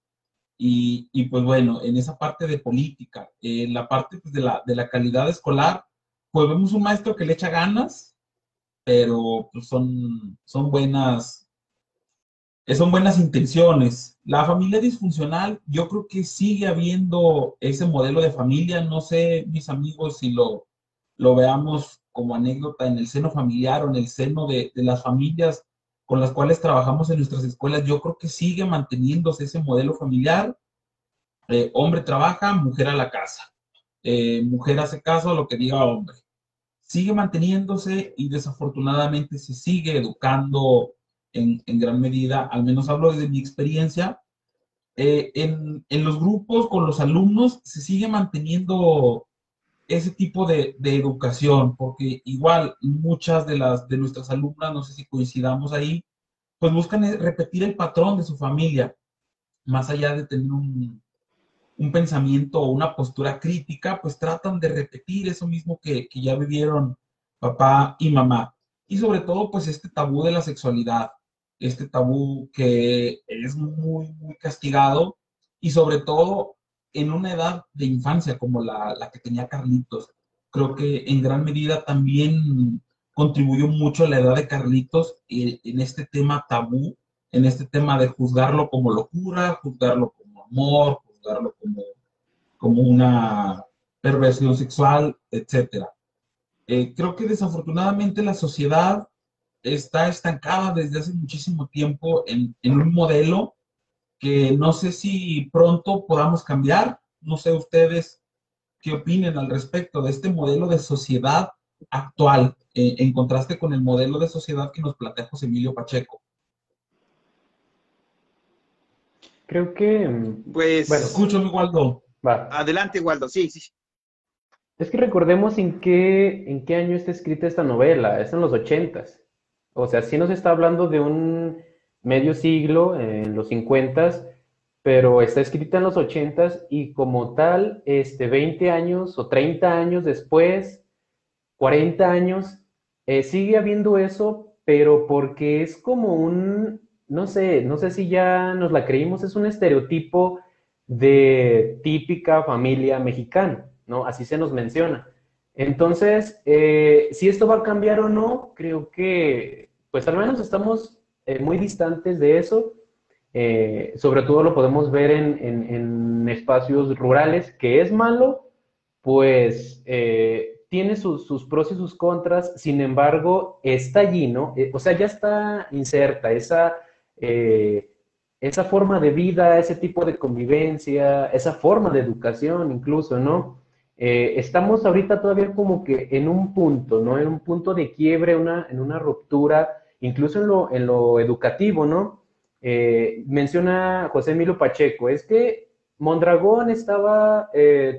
Y pues bueno, en esa parte de política, en la parte pues, de la calidad escolar, pues vemos un maestro que le echa ganas, pero pues son buenas intenciones. La familia disfuncional, yo creo que sigue habiendo ese modelo de familia. No sé, mis amigos, si lo veamos como anécdota en el seno familiar o en el seno de las familias con las cuales trabajamos en nuestras escuelas. Yo creo que sigue manteniéndose ese modelo familiar. Hombre trabaja, mujer a la casa. Mujer hace caso a lo que diga hombre. Sigue manteniéndose, y desafortunadamente se sigue educando en gran medida, al menos hablo de mi experiencia, en los grupos con los alumnos se sigue manteniendo ese tipo de educación, porque igual muchas de nuestras alumnas, no sé si coincidamos ahí, pues buscan repetir el patrón de su familia, más allá de tener un pensamiento o una postura crítica, pues tratan de repetir eso mismo que ya vivieron papá y mamá. Y sobre todo, pues este tabú de la sexualidad, este tabú que es muy, muy castigado, y sobre todo en una edad de infancia como la que tenía Carlitos. Creo que en gran medida también contribuyó mucho la edad de Carlitos en este tema tabú, en este tema de juzgarlo como locura, juzgarlo como amor, juzgarlo como una perversión sexual, etcétera. Creo que desafortunadamente la sociedad está estancada desde hace muchísimo tiempo en un modelo que no sé si pronto podamos cambiar. No sé ustedes qué opinen al respecto de este modelo de sociedad actual, en contraste con el modelo de sociedad que nos plantea José Emilio Pacheco. Creo que, Pues, Escucho, Waldo. va. adelante, Waldo. Sí, sí. Es que recordemos en qué año está escrita esta novela, es en los 80s. O sea, sí nos está hablando de un medio siglo, en los 50s, pero está escrita en los 80s y como tal, 20 años o 30 años después, 40 años, sigue habiendo eso, pero porque es como no sé si ya nos la creímos, es un estereotipo de típica familia mexicana, ¿no? Así se nos menciona. Entonces, si esto va a cambiar o no, creo que, pues al menos estamos muy distantes de eso. Sobre todo lo podemos ver en espacios rurales, que es malo, pues tiene sus pros y sus contras, sin embargo, está allí, ¿no? O sea, ya está inserta eh, esa forma de vida, ese tipo de convivencia, esa forma de educación incluso, ¿no? Estamos ahorita todavía como que en un punto, ¿no? En un punto de quiebre, en una ruptura, incluso en lo educativo, ¿no? Menciona José Emilio Pacheco, es que Mondragón estaba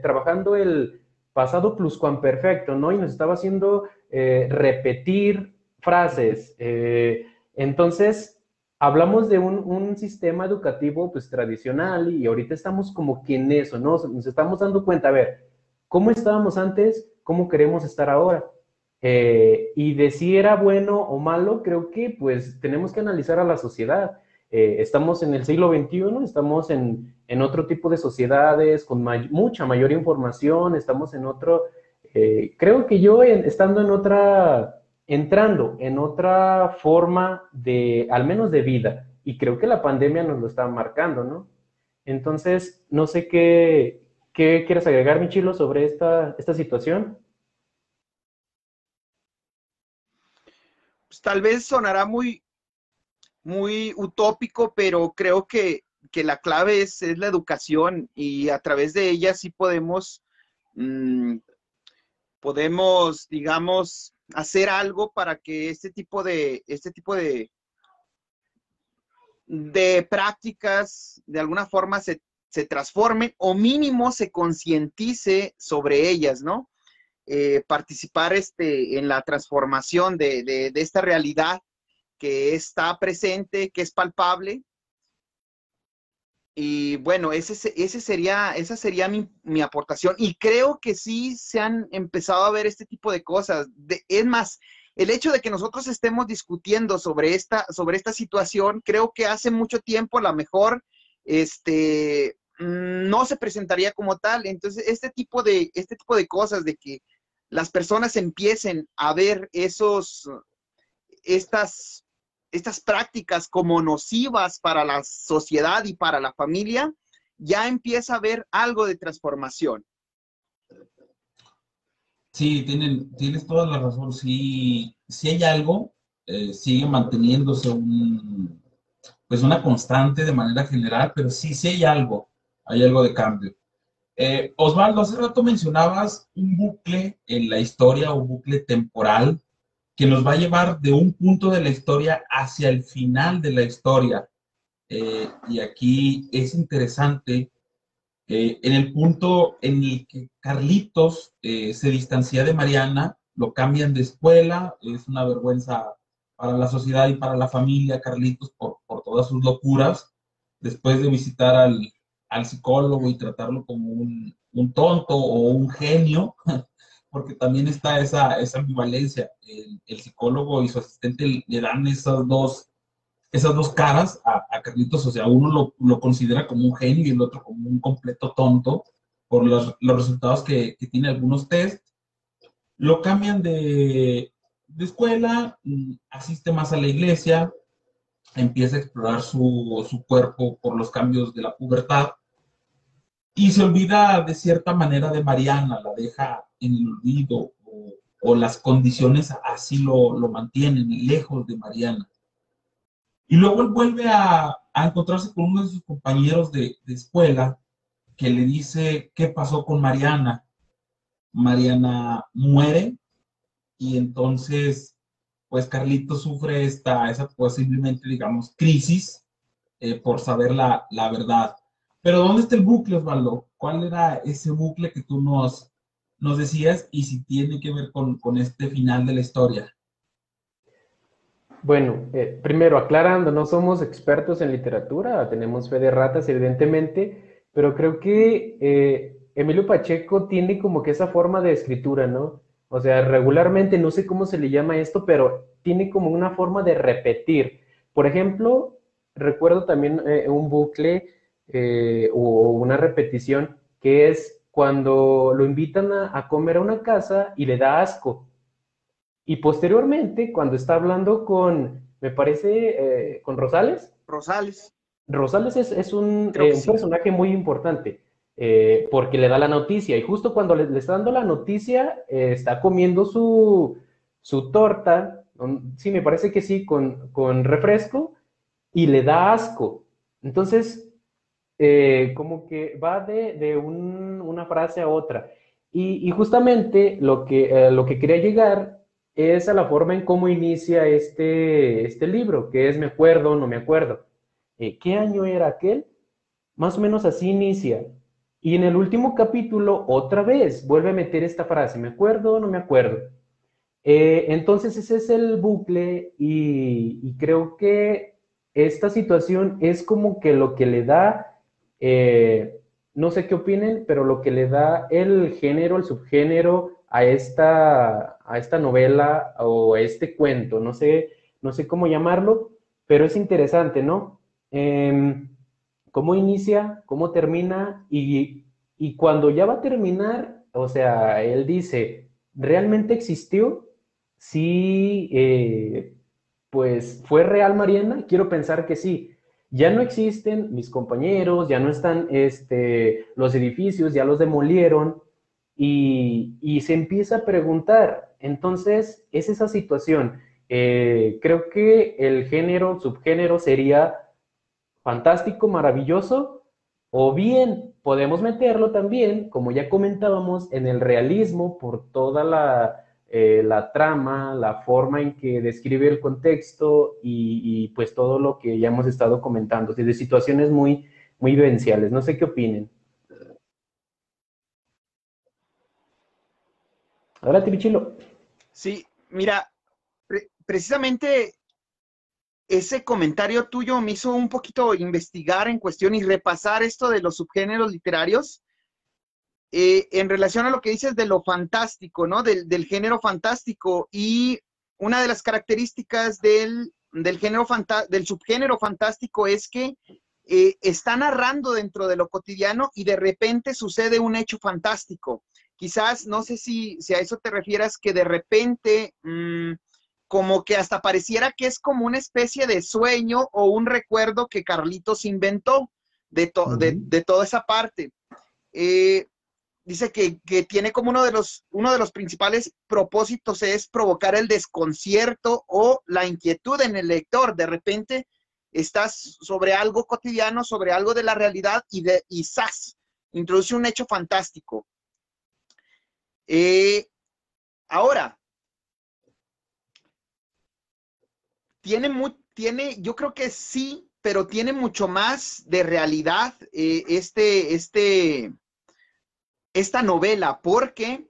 trabajando el pasado pluscuamperfecto, ¿no? Y nos estaba haciendo repetir frases. Entonces, hablamos de un sistema educativo pues tradicional y ahorita estamos como que en eso, ¿no? Nos estamos dando cuenta, a ver, ¿cómo estábamos antes? ¿Cómo queremos estar ahora? Y de si era bueno o malo, creo que pues tenemos que analizar a la sociedad. Estamos en el siglo XXI, estamos en otro tipo de sociedades con mucha mayor información, estamos en otro, creo que yo estando en otra, entrando en otra forma de, al menos de vida, y creo que la pandemia nos lo está marcando, ¿no? Entonces, no sé qué quieres agregar, Michilo, sobre esta situación. Pues tal vez sonará muy, muy utópico, pero creo que la clave es la educación y a través de ella sí podemos, digamos, hacer algo para que de prácticas de alguna forma se transformen o mínimo se concientice sobre ellas, ¿no? Participar en la transformación de esta realidad que está presente, que es palpable. Y bueno, esa sería mi aportación. Y creo que sí se han empezado a ver este tipo de cosas. Es más, el hecho de que nosotros estemos discutiendo sobre esta situación, creo que hace mucho tiempo a lo mejor no se presentaría como tal. Entonces, este tipo de cosas, de que las personas empiecen a ver estas prácticas como nocivas para la sociedad y para la familia, ya empieza a haber algo de transformación. Sí, tienes toda la razón. Sí, sí hay algo, sigue manteniéndose pues una constante de manera general, pero sí hay algo de cambio. Osvaldo, hace rato mencionabas un bucle en la historia, un bucle temporal que nos va a llevar de un punto de la historia hacia el final de la historia. Y aquí es interesante, en el punto en el que Carlitos se distancia de Mariana, lo cambian de escuela, es una vergüenza para la sociedad y para la familia, Carlitos, por todas sus locuras, después de visitar al psicólogo y tratarlo como un tonto o un genio, porque también está esa ambivalencia. El psicólogo y su asistente le dan esas dos caras a Carlitos, o sea, uno lo considera como un genio y el otro como un completo tonto por los resultados que tiene algunos test. Lo cambian de escuela, asiste más a la iglesia, empieza a explorar su cuerpo por los cambios de la pubertad y se olvida de cierta manera de Mariana, la deja en el olvido o las condiciones así lo mantienen, lejos de Mariana. Y luego él vuelve a encontrarse con uno de sus compañeros de escuela que le dice qué pasó con Mariana. Mariana muere y entonces, pues Carlitos sufre esa posiblemente, digamos, crisis por saber la verdad. Pero ¿dónde está el bucle, Osvaldo? ¿Cuál era ese bucle que tú nos decías y si tiene que ver con este final de la historia? Bueno, primero aclarando, no somos expertos en literatura, tenemos fe de ratas, evidentemente, pero creo que Emilio Pacheco tiene como que esa forma de escritura, ¿no? O sea, regularmente, no sé cómo se le llama esto, pero tiene como una forma de repetir. Por ejemplo, recuerdo también un bucle o una repetición que es cuando lo invitan a comer a una casa y le da asco. Y posteriormente, cuando está hablando me parece, con Rosales. Rosales. Rosales es un Sí. personaje muy importante, porque le da la noticia, y justo cuando le está dando la noticia, está comiendo su torta, sí, me parece que sí, con refresco, y le da asco. Entonces, como que va de una frase a otra. Y justamente lo que quería llegar es a la forma en cómo inicia este libro, que es me acuerdo, no me acuerdo. ¿Qué año era aquel? Más o menos así inicia. Y en el último capítulo, otra vez, vuelve a meter esta frase, me acuerdo, no me acuerdo. Entonces ese es el bucle y creo que esta situación es como que lo que le da, no sé qué opinen, pero lo que le da el género, el subgénero a esta novela o a este cuento, no sé cómo llamarlo, pero es interesante, ¿no? Cómo inicia, cómo termina y cuando ya va a terminar, o sea, él dice, ¿realmente existió? Sí, pues fue real Mariana, quiero pensar que sí. Ya no existen mis compañeros, ya no están los edificios, ya los demolieron y se empieza a preguntar. Entonces, es esa situación. Creo que el género, subgénero sería fantástico, maravilloso, o bien podemos meterlo también, como ya comentábamos, en el realismo por toda la trama, la forma en que describe el contexto y pues todo lo que ya hemos estado comentando, de situaciones muy, muy vivenciales. No sé qué opinen. Adelante, Bichilo. Sí, mira, precisamente ese comentario tuyo me hizo un poquito investigar en cuestión y repasar esto de los subgéneros literarios en relación a lo que dices de lo fantástico, ¿no? Del género fantástico. Y una de las características del subgénero fantástico es que está narrando dentro de lo cotidiano y de repente sucede un hecho fantástico. Quizás, no sé si a eso te refieras, que de repente como que hasta pareciera que es como una especie de sueño o un recuerdo que Carlitos inventó de toda esa parte. Dice que tiene como uno de los principales propósitos es provocar el desconcierto o la inquietud en el lector. De repente estás sobre algo cotidiano, sobre algo de la realidad y ¡zas! Introduce un hecho fantástico. Ahora, yo creo que sí, pero tiene mucho más de realidad esta novela, porque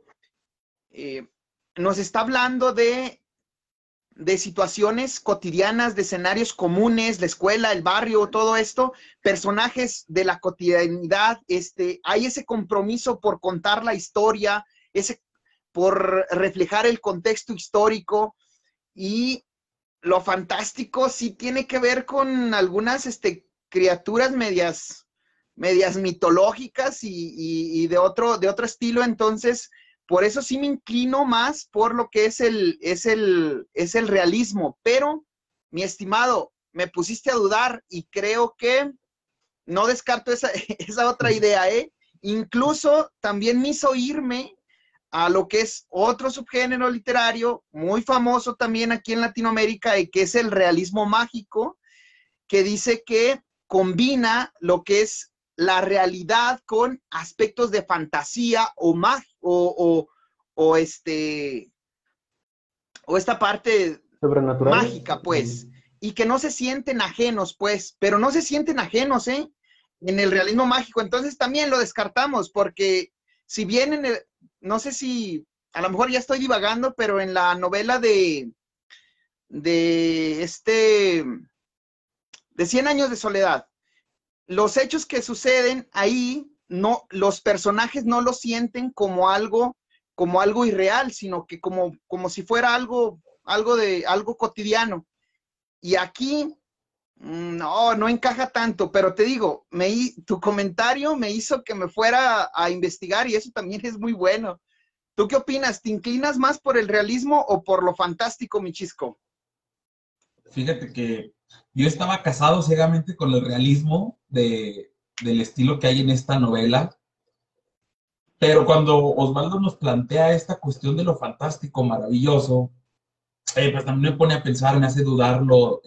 nos está hablando de situaciones cotidianas, de escenarios comunes, la escuela, el barrio, todo esto, personajes de la cotidianidad, hay ese compromiso por contar la historia, por reflejar el contexto histórico, y lo fantástico sí tiene que ver con algunas criaturas medias mitológicas y de otro estilo. Entonces, por eso sí me inclino más por lo que es el realismo. Pero, mi estimado, me pusiste a dudar y creo que no descarto esa otra idea, ¿eh? Incluso también me hizo irme a lo que es otro subgénero literario muy famoso también aquí en Latinoamérica, y que es el realismo mágico, que dice que combina lo que es la realidad con aspectos de fantasía o esta parte Sobrenatural. mágica, pues, y que no se sienten ajenos, pues, pero no se sienten ajenos, en el realismo mágico. Entonces también lo descartamos, porque si bien no sé si, a lo mejor ya estoy divagando, pero en la novela de 100 años de soledad, los hechos que suceden ahí, no, los personajes no lo sienten como algo irreal, sino que como si fuera algo cotidiano. Y aquí no encaja tanto, pero te digo, tu comentario me hizo que me fuera a investigar, y eso también es muy bueno. ¿Tú qué opinas? ¿Te inclinas más por el realismo o por lo fantástico, mi Chisco? Fíjate que yo estaba casado ciegamente con el realismo del estilo que hay en esta novela, pero cuando Osvaldo nos plantea esta cuestión de lo fantástico, maravilloso, pues también me pone a pensar, me hace dudarlo,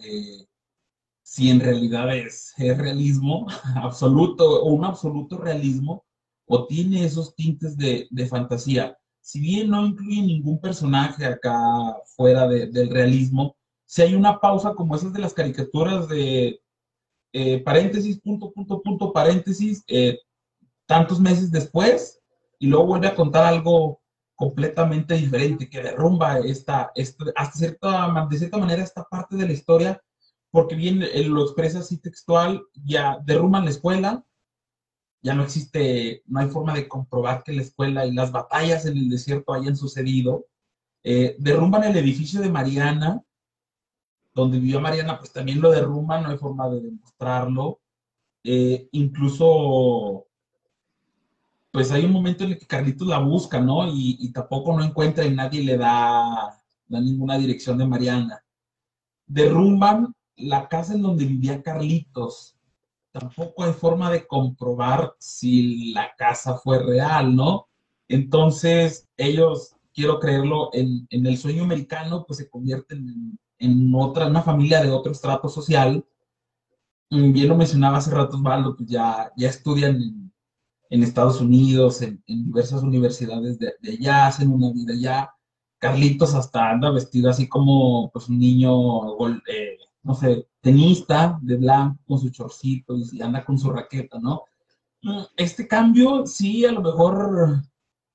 si en realidad es realismo absoluto o un absoluto realismo, o tiene esos tintes de fantasía. Si bien no incluye ningún personaje acá fuera del realismo, si hay una pausa como esas de las caricaturas de paréntesis, punto, punto, punto, paréntesis, tantos meses después, y luego vuelve a contar algo completamente diferente, que derrumba de cierta manera esta parte de la historia, porque bien él lo expresa así textual, ya derrumban la escuela, ya no existe, no hay forma de comprobar que la escuela y las batallas en el desierto hayan sucedido, derrumban el edificio de Mariana, donde vivió Mariana, pues también lo derrumban, no hay forma de demostrarlo, incluso pues hay un momento en el que Carlitos la busca, ¿no? Y tampoco no encuentra y nadie le da ninguna dirección de Mariana. Derrumban la casa en donde vivía Carlitos. Tampoco hay forma de comprobar si la casa fue real, ¿no? Entonces, ellos, quiero creerlo, en el sueño americano, pues se convierten en una familia de otro estrato social. Bien lo mencionaba hace rato Osvaldo, pues ya estudian en Estados Unidos, en diversas universidades de allá, hacen una vida allá. Carlitos hasta anda vestido así como pues un niño, no sé, tenista de blanco con su chorcito y anda con su raqueta, ¿no? Este cambio sí a lo mejor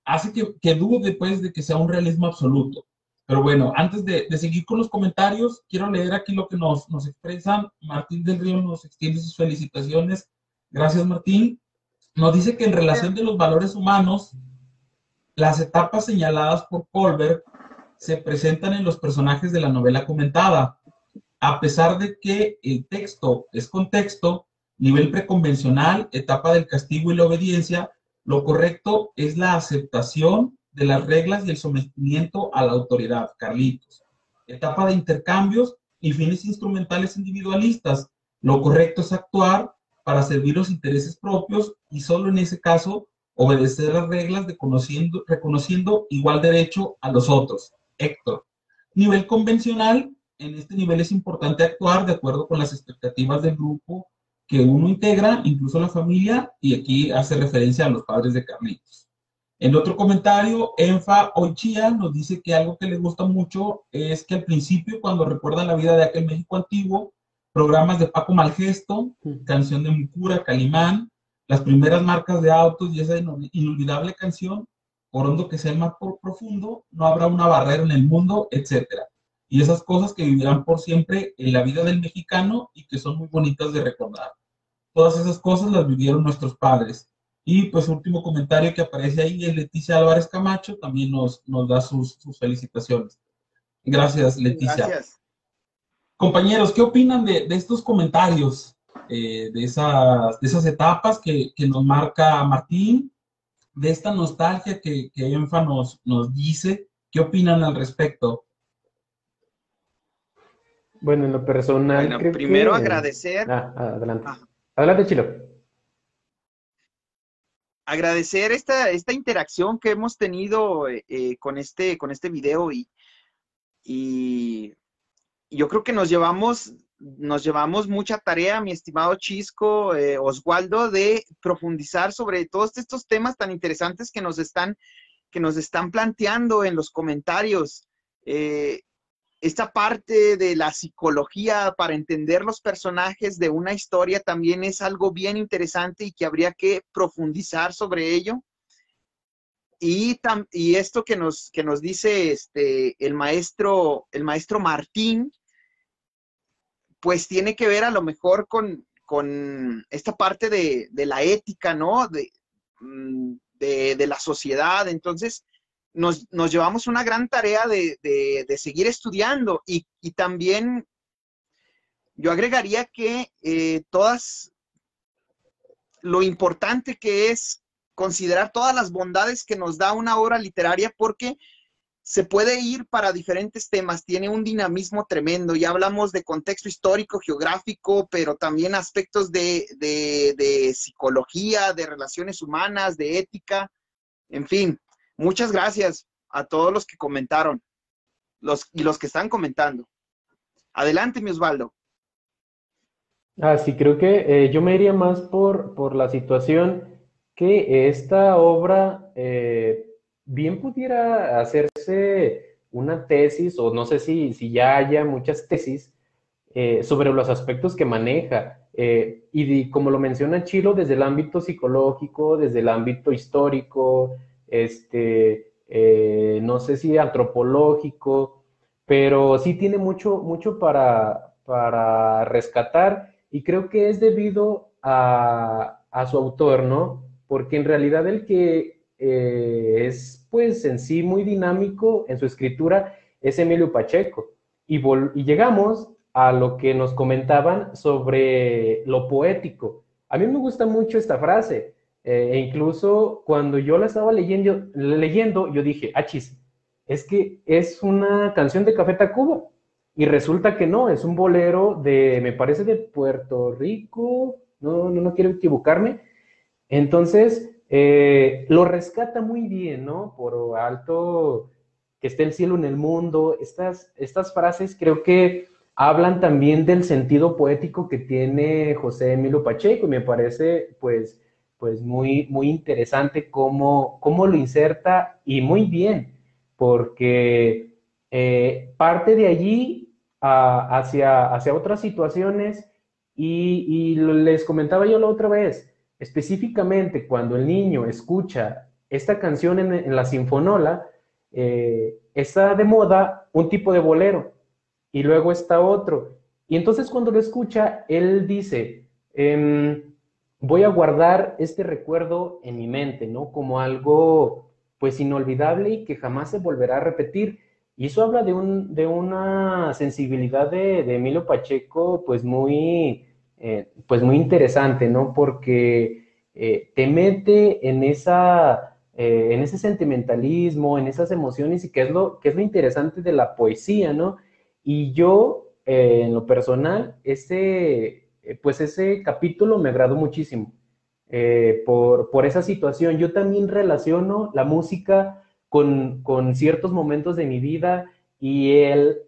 hace que dude pues de que sea un realismo absoluto. Pero bueno, antes de seguir con los comentarios, quiero leer aquí lo que nos expresan. Martín del Río nos extiende sus felicitaciones. Gracias, Martín. Nos dice que en relación de los valores humanos, las etapas señaladas por Colbert se presentan en los personajes de la novela comentada. A pesar de que el texto es contexto, nivel preconvencional, etapa del castigo y la obediencia, lo correcto es la aceptación de las reglas y el sometimiento a la autoridad, Carlitos. Etapa de intercambios y fines instrumentales individualistas, lo correcto es actuar para servir los intereses propios y solo en ese caso obedecer las reglas reconociendo igual derecho a los otros. Héctor. Nivel convencional, en este nivel es importante actuar de acuerdo con las expectativas del grupo que uno integra, incluso la familia, y aquí hace referencia a los padres de Carlitos. En otro comentario, Enfa Oichía nos dice que algo que le gusta mucho es que al principio, cuando recuerda la vida de aquel México antiguo, programas de Paco Malgesto, canción de Mucura, Calimán, las primeras marcas de autos y esa inolvidable canción, por hondo que sea el mar por profundo, no habrá una barrera en el mundo, etcétera. Y esas cosas que vivirán por siempre en la vida del mexicano y que son muy bonitas de recordar. Todas esas cosas las vivieron nuestros padres. Y pues último comentario que aparece ahí es Leticia Álvarez Camacho, también nos da sus felicitaciones. Gracias, Leticia. Gracias. Compañeros, ¿qué opinan de estos comentarios, de esas etapas que nos marca Martín, de esta nostalgia que Enfa nos dice? ¿Qué opinan al respecto? Bueno, en lo personal, Bueno, creo primero que... agradecer. adelante. Ajá. Adelante, Chilo. agradecer esta interacción que hemos tenido con este video y yo creo que nos llevamos mucha tarea, mi estimado Chisco, Oswaldo, de profundizar sobre todos estos temas tan interesantes que nos están planteando en los comentarios. Esta parte de la psicología para entender los personajes de una historia también es algo bien interesante y que habría que profundizar sobre ello. Y esto que nos dice el maestro Martín, pues tiene que ver a lo mejor con esta parte de la ética, ¿no? De la sociedad. Entonces, nos llevamos una gran tarea de seguir estudiando y también yo agregaría que lo importante que es considerar todas las bondades que nos da una obra literaria, porque se puede ir para diferentes temas, tiene un dinamismo tremendo. Ya hablamos de contexto histórico, geográfico, pero también aspectos de psicología, de relaciones humanas, de ética, en fin. Muchas gracias a todos los que comentaron y los que están comentando. Adelante, mi Osvaldo. Sí, creo que yo me iría más por la situación que esta obra bien pudiera hacerse una tesis, o no sé si ya haya muchas tesis sobre los aspectos que maneja. Como lo menciona Chilo, desde el ámbito psicológico, desde el ámbito histórico, no sé si antropológico, pero sí tiene mucho para rescatar, y creo que es debido a su autor, ¿no? Porque en realidad el que es, pues, en sí muy dinámico en su escritura es Emilio Pacheco. Y llegamos a lo que nos comentaban sobre lo poético. A mí me gusta mucho esta frase, e incluso cuando yo la estaba leyendo, yo dije, chis, es que es una canción de Café Tacuba. Y resulta que no, es un bolero me parece de Puerto Rico, no quiero equivocarme. Entonces, lo rescata muy bien, ¿no? Por alto que esté el cielo en el mundo. Estas frases creo que hablan también del sentido poético que tiene José Emilio Pacheco, y me parece, pues muy interesante cómo lo inserta, y muy bien, porque parte de allí hacia otras situaciones, y les comentaba yo la otra vez, específicamente cuando el niño escucha esta canción en la Sinfonola, está de moda un tipo de bolero, y luego está otro, y entonces cuando lo escucha, él dice, voy a guardar este recuerdo en mi mente, ¿no? Como algo, pues, inolvidable y que jamás se volverá a repetir. Y eso habla de una sensibilidad de Emilio Pacheco, pues muy interesante, ¿no? Porque te mete en ese sentimentalismo, en esas emociones, y que es lo interesante de la poesía, ¿no? Y yo, en lo personal, ese capítulo me agradó muchísimo por esa situación. Yo también relaciono la música con ciertos momentos de mi vida, y el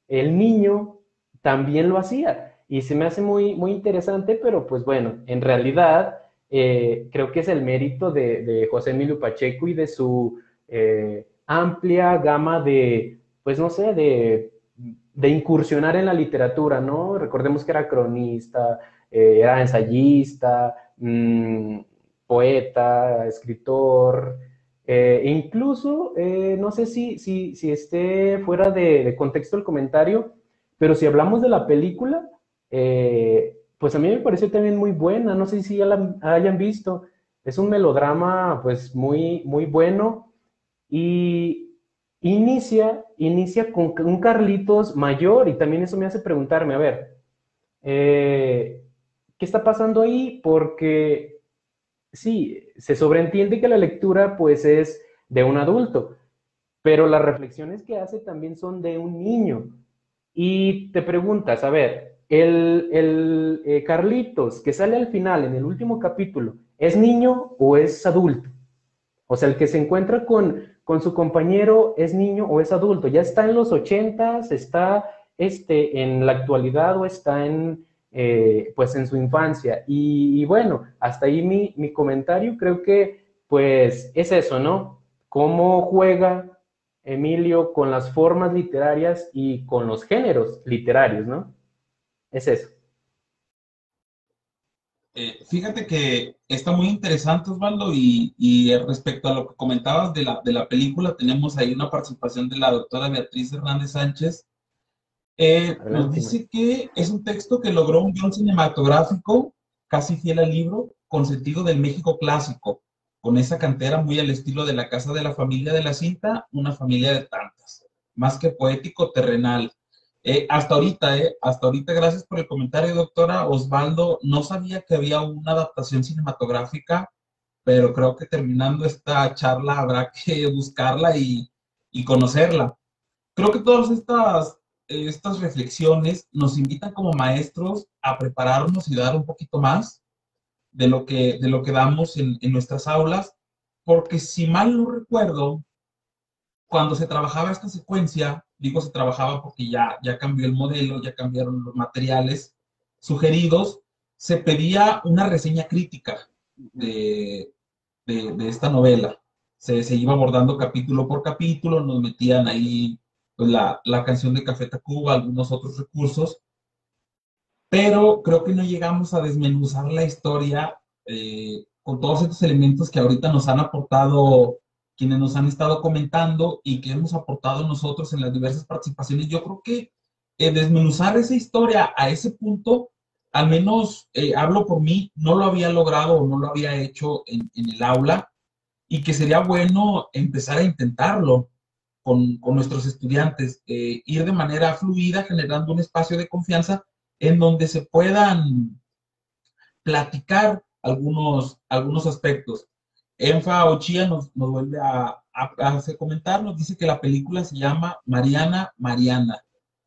niño, también lo hacía, y se me hace muy interesante. Pero pues bueno, en realidad creo que es el mérito de José Emilio Pacheco y de su amplia gama de, pues no sé, de incursionar en la literatura, ¿no? Recordemos que era cronista, era ensayista, poeta, escritor. Incluso, no sé si esté fuera de contexto el comentario, pero si hablamos de la película, pues a mí me pareció también muy buena. No sé si ya la hayan visto. Es un melodrama, pues, muy bueno, y inicia con un Carlitos mayor, y también eso me hace preguntarme, a ver, ¿qué está pasando ahí? Porque sí, se sobreentiende que la lectura, pues, es de un adulto, pero las reflexiones que hace también son de un niño. Y te preguntas, a ver, Carlitos, que sale al final, en el último capítulo, ¿es niño o es adulto? O sea, el que se encuentra con su compañero, ¿es niño o es adulto? ¿Ya está en los 80s, está en la actualidad o está pues en su infancia? Y bueno, hasta ahí mi comentario. Creo que pues es eso, ¿no? Cómo juega Emilio con las formas literarias y con los géneros literarios, ¿no? Es eso. Fíjate que está muy interesante, Osvaldo, y respecto a lo que comentabas de la película, tenemos ahí una participación de la doctora Beatriz Hernández Sánchez. Nos Adelante, dice que es un texto que logró un guión cinematográfico casi fiel al libro, con sentido del México clásico, con esa cantera muy al estilo de La casa de la familia de la cinta, una familia de tantas, más que poético, terrenal. Hasta ahorita, gracias por el comentario, doctora Osvaldo. No sabía que había una adaptación cinematográfica, pero creo que terminando esta charla habrá que buscarla y conocerla. Creo que todas estas reflexiones nos invitan como maestros a prepararnos y dar un poquito más de lo que damos en nuestras aulas, porque si mal no recuerdo, cuando se trabajaba esta secuencia, digo se trabajaba porque ya cambió el modelo, ya cambiaron los materiales sugeridos, se pedía una reseña crítica de, de esta novela. Se iba abordando capítulo por capítulo, nos metían ahí pues, la canción de Café Tacuba, algunos otros recursos, pero creo que no llegamos a desmenuzar la historia con todos estos elementos que ahorita nos han aportado quienes nos han estado comentando y que hemos aportado nosotros en las diversas participaciones. Yo creo que desmenuzar esa historia a ese punto, al menos hablo por mí, no lo había logrado o no lo había hecho en el aula y que sería bueno empezar a intentarlo con nuestros estudiantes, ir de manera fluida, generando un espacio de confianza en donde se puedan platicar algunos aspectos. Enfa Ochía nos vuelve a hacer comentar, nos dice que la película se llama Mariana, Mariana.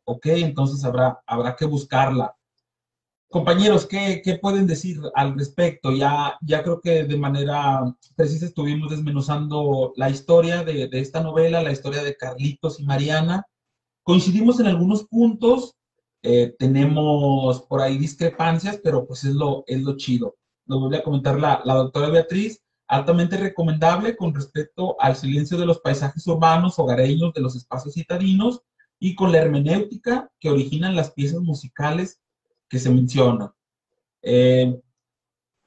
Ok, entonces habrá que buscarla. Compañeros, ¿qué pueden decir al respecto? Ya creo que de manera precisa estuvimos desmenuzando la historia de esta novela, la historia de Carlitos y Mariana. Coincidimos en algunos puntos, tenemos por ahí discrepancias, pero pues es lo chido. Nos vuelve a comentar la doctora Beatriz, altamente recomendable con respecto al silencio de los paisajes urbanos hogareños de los espacios citadinos y con la hermenéutica que originan las piezas musicales que se mencionan.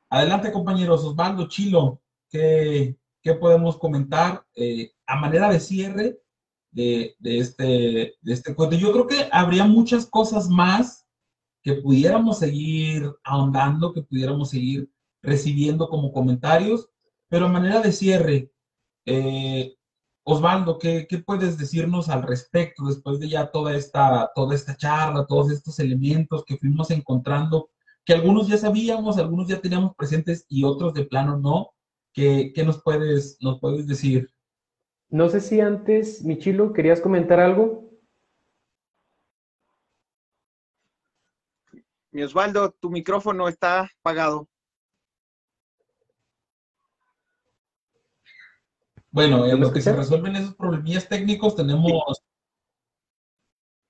Adelante, compañeros. Osvaldo, Chilo, ¿qué podemos comentar a manera de cierre de este cuento? Yo creo que habría muchas cosas más que pudiéramos seguir ahondando, que pudiéramos seguir recibiendo como comentarios, pero a manera de cierre, Osvaldo, ¿qué puedes decirnos al respecto después de ya toda esta charla, todos estos elementos que fuimos encontrando, que algunos ya sabíamos, algunos ya teníamos presentes y otros de plano no? ¿Qué nos puedes decir? No sé si antes, Michilo, ¿querías comentar algo? Mi Osvaldo, tu micrófono está apagado. Bueno, ¿No en me lo que se escuchas? resuelven esos problemillas técnicos, Sí.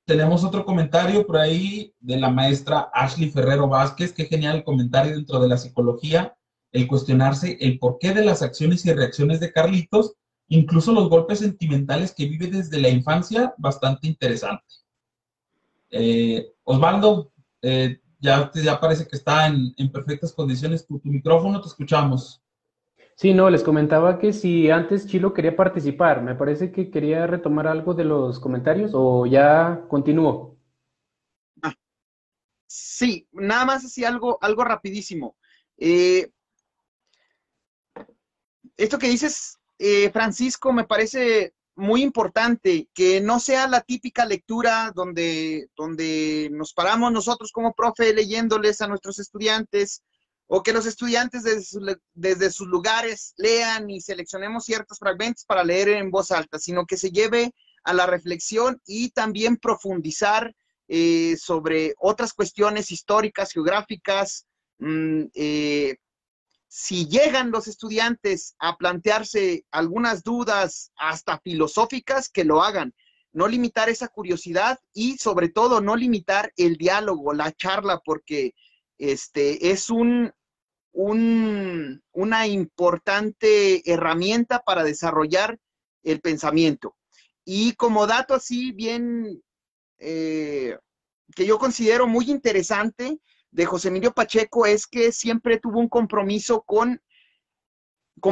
tenemos otro comentario por ahí de la maestra Ashley Ferrero Vázquez. Qué genial el comentario dentro de la psicología, el cuestionarse el porqué de las acciones y reacciones de Carlitos, incluso los golpes sentimentales que vive desde la infancia, bastante interesante. Osvaldo, ya parece que está en perfectas condiciones tu micrófono, te escuchamos. Sí, no, les comentaba que si antes Chilo quería participar, me parece que quería retomar algo de los comentarios o ya continúo. Sí, nada más así algo rapidísimo. Eh, Esto que dices, Francisco, me parece muy importante, que no sea la típica lectura donde nos paramos nosotros como profe leyéndoles a nuestros estudiantes, o que los estudiantes desde sus lugares lean y seleccionemos ciertos fragmentos para leer en voz alta, sino que se lleve a la reflexión y también profundizar sobre otras cuestiones históricas, geográficas. Si llegan los estudiantes a plantearse algunas dudas hasta filosóficas, que lo hagan. No limitar esa curiosidad y sobre todo no limitar el diálogo, la charla, porque es una importante herramienta para desarrollar el pensamiento. Y como dato así bien, que yo considero muy interesante de José Emilio Pacheco, es que siempre tuvo un compromiso con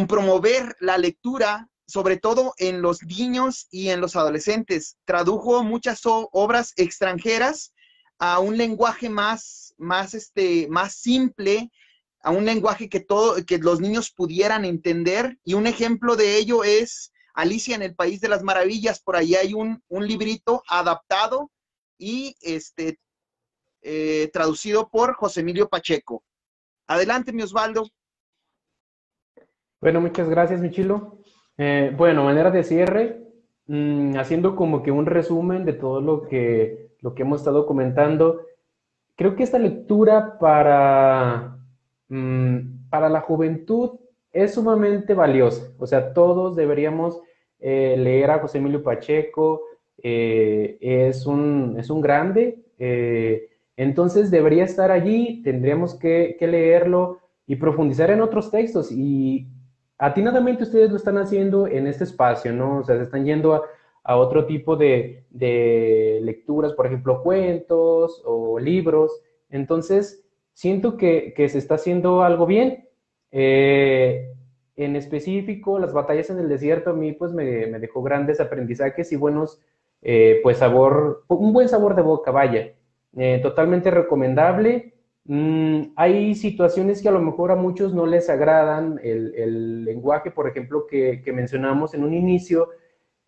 promover la lectura, sobre todo en los niños y en los adolescentes. Tradujo muchas obras extranjeras a un lenguaje más simple, a un lenguaje que los niños pudieran entender, y un ejemplo de ello es Alicia en el País de las Maravillas. Por ahí hay un librito adaptado y traducido por José Emilio Pacheco. Adelante, mi Osvaldo. Bueno, muchas gracias, Michilo. Bueno, manera de cierre, haciendo como que un resumen de todo lo que hemos estado comentando. Creo que esta lectura para la juventud es sumamente valiosa. O sea, todos deberíamos leer a José Emilio Pacheco. Es un grande. Entonces debería estar allí, tendríamos que leerlo y profundizar en otros textos. Y atinadamente ustedes lo están haciendo en este espacio, ¿no? O sea, se están yendo a otro tipo de lecturas, por ejemplo, cuentos o libros. Entonces, siento que se está haciendo algo bien. En específico, Las batallas en el desierto a mí pues me dejó grandes aprendizajes y buenos, pues un buen sabor de boca, vaya. Totalmente recomendable. Hay situaciones que a lo mejor a muchos no les agradan, el lenguaje, por ejemplo, que mencionamos en un inicio,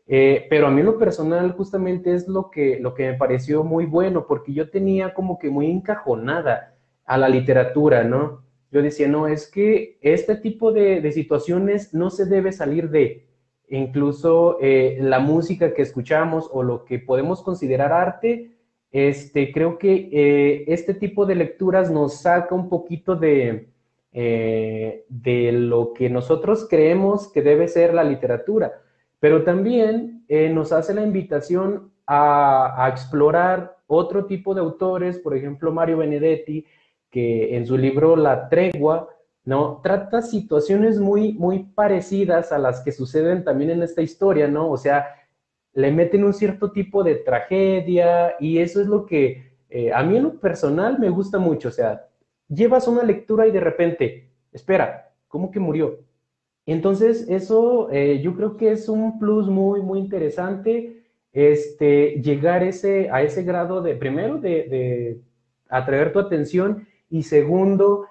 pero a mí en lo personal justamente es lo que me pareció muy bueno, porque yo tenía como que muy encajonada a la literatura, ¿no? Yo decía, no, es que este tipo de situaciones no se debe salir de, incluso la música que escuchamos o lo que podemos considerar arte. Creo que este tipo de lecturas nos saca un poquito de lo que nosotros creemos que debe ser la literatura, pero también nos hace la invitación a explorar otro tipo de autores, por ejemplo, Mario Benedetti, que en su libro La Tregua, ¿no?, trata situaciones muy, muy parecidas a las que suceden también en esta historia, ¿no? O sea, le meten un cierto tipo de tragedia y eso es lo que a mí en lo personal me gusta mucho. O sea, llevas una lectura y de repente, espera, ¿cómo que murió? Entonces eso yo creo que es un plus muy, muy interesante, llegar a ese grado de, primero, de atraer tu atención y segundo,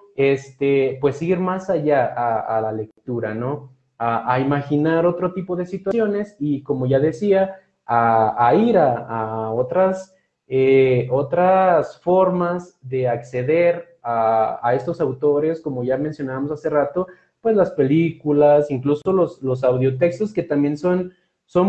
pues ir más allá a la lectura, ¿no? A imaginar otro tipo de situaciones y, como ya decía, a ir a otras formas de acceder a estos autores, como ya mencionábamos hace rato, pues las películas, incluso los audiotextos, que también son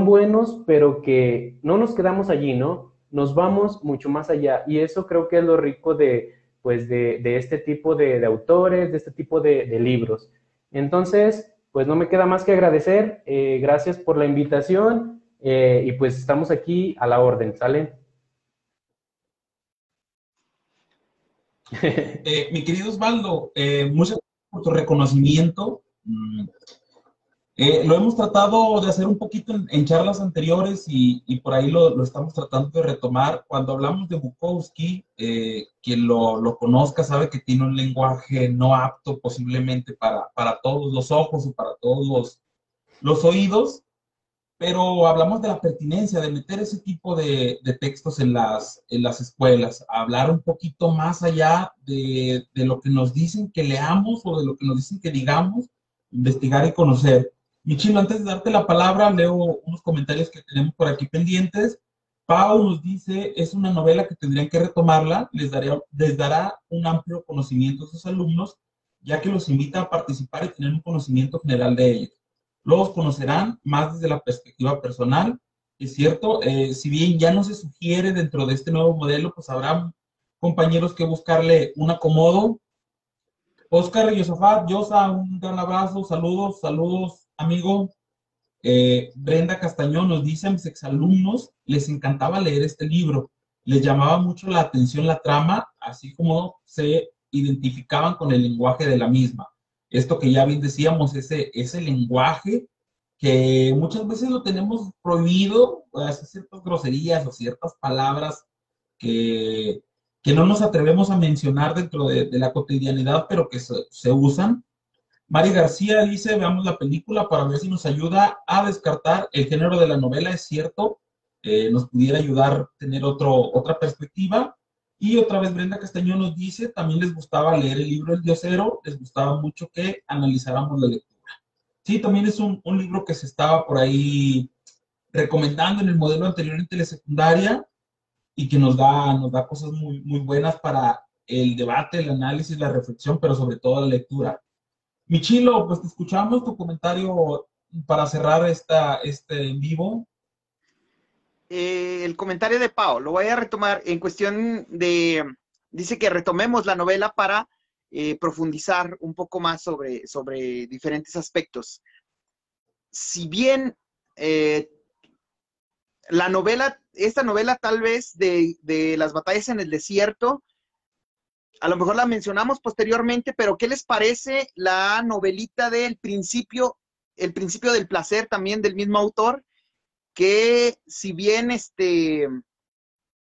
buenos, pero que no nos quedamos allí, ¿no? Nos vamos mucho más allá, y eso creo que es lo rico de este tipo de autores, de este tipo de libros. Entonces, pues no me queda más que agradecer. Gracias por la invitación y pues estamos aquí a la orden, ¿sale? Mi querido Osvaldo, muchas gracias por tu reconocimiento. Lo hemos tratado de hacer un poquito en charlas anteriores y por ahí lo estamos tratando de retomar. Cuando hablamos de Bukowski, quien lo conozca sabe que tiene un lenguaje no apto posiblemente para todos los ojos o para todos los oídos, pero hablamos de la pertinencia de meter ese tipo de textos en las escuelas, hablar un poquito más allá de lo que nos dicen que leamos o de lo que nos dicen que digamos, investigar y conocer. Michilo, antes de darte la palabra, leo unos comentarios que tenemos por aquí pendientes. Pau nos dice, es una novela que tendrían que retomarla, les dará un amplio conocimiento a sus alumnos, ya que los invita a participar y tener un conocimiento general de ellos. Los conocerán más desde la perspectiva personal es cierto, si bien ya no se sugiere dentro de este nuevo modelo, pues habrá compañeros que buscarle un acomodo. Oscar Yosafat, Yosa, un gran abrazo, saludos, amigo. Brenda Castañón nos dice: a mis exalumnos les encantaba leer este libro, les llamaba mucho la atención la trama, así como se identificaban con el lenguaje de la misma. Esto que ya bien decíamos, ese lenguaje que muchas veces lo tenemos prohibido, hacer ciertas groserías o ciertas palabras que, que no nos atrevemos a mencionar dentro de la cotidianidad, pero que se usan. Mari García dice: veamos la película para ver si nos ayuda a descartar el género de la novela. Es cierto, nos pudiera ayudar a tener otra perspectiva. Y otra vez Brenda Castañón nos dice: también les gustaba leer el libro El Diosero, les gustaba mucho que analizáramos la lectura. Sí, también es un libro que se estaba por ahí recomendando en el modelo anterior en telesecundaria y que nos da cosas muy, muy buenas para el debate, el análisis, la reflexión, pero sobre todo la lectura. Michilo, pues te escuchamos tu comentario para cerrar este en vivo. El comentario de Pau, lo voy a retomar en cuestión de, dice que retomemos la novela para profundizar un poco más sobre diferentes aspectos. Si bien esta novela tal vez de las batallas en el desierto, a lo mejor la mencionamos posteriormente, pero ¿qué les parece la novelita del principio, El principio del placer, también del mismo autor? Que si bien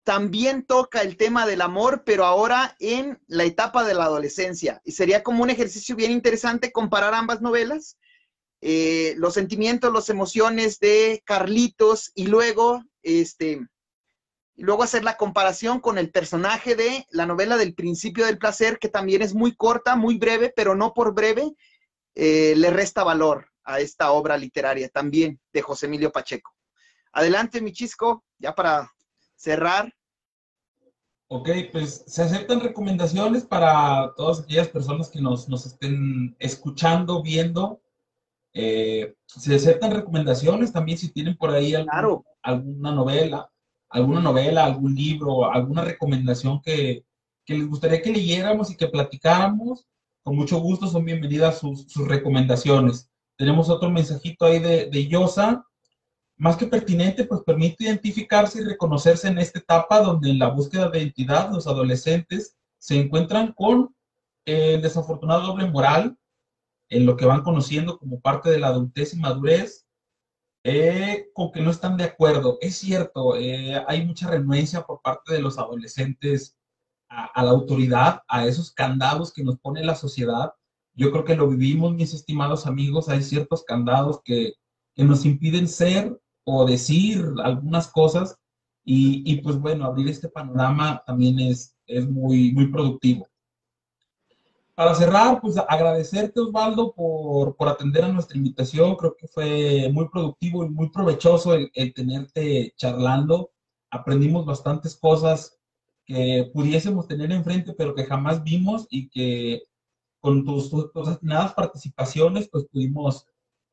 también toca el tema del amor, pero ahora en la etapa de la adolescencia. Y sería como un ejercicio bien interesante comparar ambas novelas, los sentimientos, las emociones de Carlitos, y luego hacer la comparación con el personaje de la novela del principio del placer, que también es muy corta, muy breve, pero no por breve le resta valor a esta obra literaria también de José Emilio Pacheco. Adelante, Michisco, ya para cerrar. Ok, pues se aceptan recomendaciones para todas aquellas personas que nos estén escuchando, viendo. Se aceptan recomendaciones también si tienen por ahí alguna novela, algún libro, alguna recomendación que les gustaría que leyéramos y que platicáramos. Con mucho gusto son bienvenidas sus recomendaciones. Tenemos otro mensajito ahí de Yosa. Más que pertinente, pues permite identificarse y reconocerse en esta etapa donde en la búsqueda de identidad los adolescentes se encuentran con el desafortunado doble moral en lo que van conociendo como parte de la adultez y madurez, con que no están de acuerdo. Es cierto, hay mucha renuencia por parte de los adolescentes a la autoridad, a esos candados que nos pone la sociedad. Yo creo que lo vivimos, mis estimados amigos. Hay ciertos candados que nos impiden ser o decir algunas cosas, y pues bueno, abrir este panorama también es muy, muy productivo. Para cerrar, pues agradecerte, Osvaldo, por atender a nuestra invitación. Creo que fue muy productivo y muy provechoso el tenerte charlando. Aprendimos bastantes cosas que pudiésemos tener enfrente, pero que jamás vimos, y que con tus atinadas participaciones, pues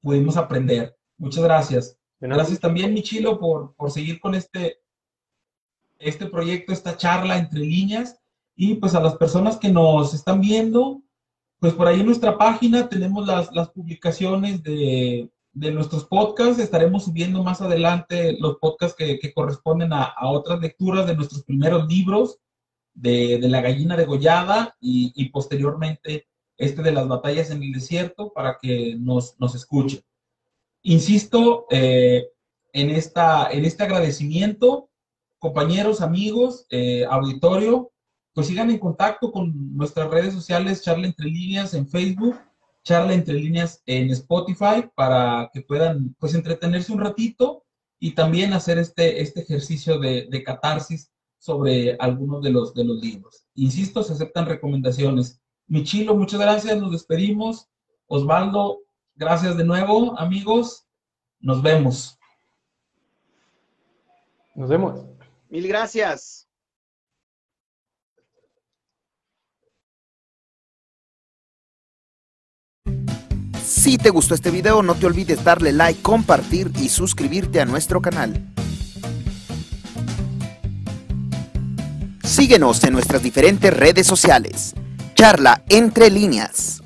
pudimos aprender. Muchas gracias. Gracias también, Michilo, por seguir con este proyecto, esta charla entre líneas. Y pues a las personas que nos están viendo, pues por ahí en nuestra página tenemos las publicaciones de nuestros podcasts. Estaremos subiendo más adelante los podcasts que corresponden a otras lecturas de nuestros primeros libros, de La gallina degollada, y posteriormente de las batallas en el desierto, para que nos escuchen. Insisto en este agradecimiento, compañeros, amigos, auditorio. Pues sigan en contacto con nuestras redes sociales, Charla Entre Líneas en Facebook, Charla Entre Líneas en Spotify, para que puedan pues entretenerse un ratito y también hacer este ejercicio de catarsis sobre algunos de los libros. Insisto, se aceptan recomendaciones. Michilo, muchas gracias, nos despedimos. Osvaldo, gracias de nuevo, amigos. Nos vemos. Nos vemos. Mil gracias. Si te gustó este video, no te olvides darle like, compartir y suscribirte a nuestro canal. Síguenos en nuestras diferentes redes sociales. Charla Entre Líneas.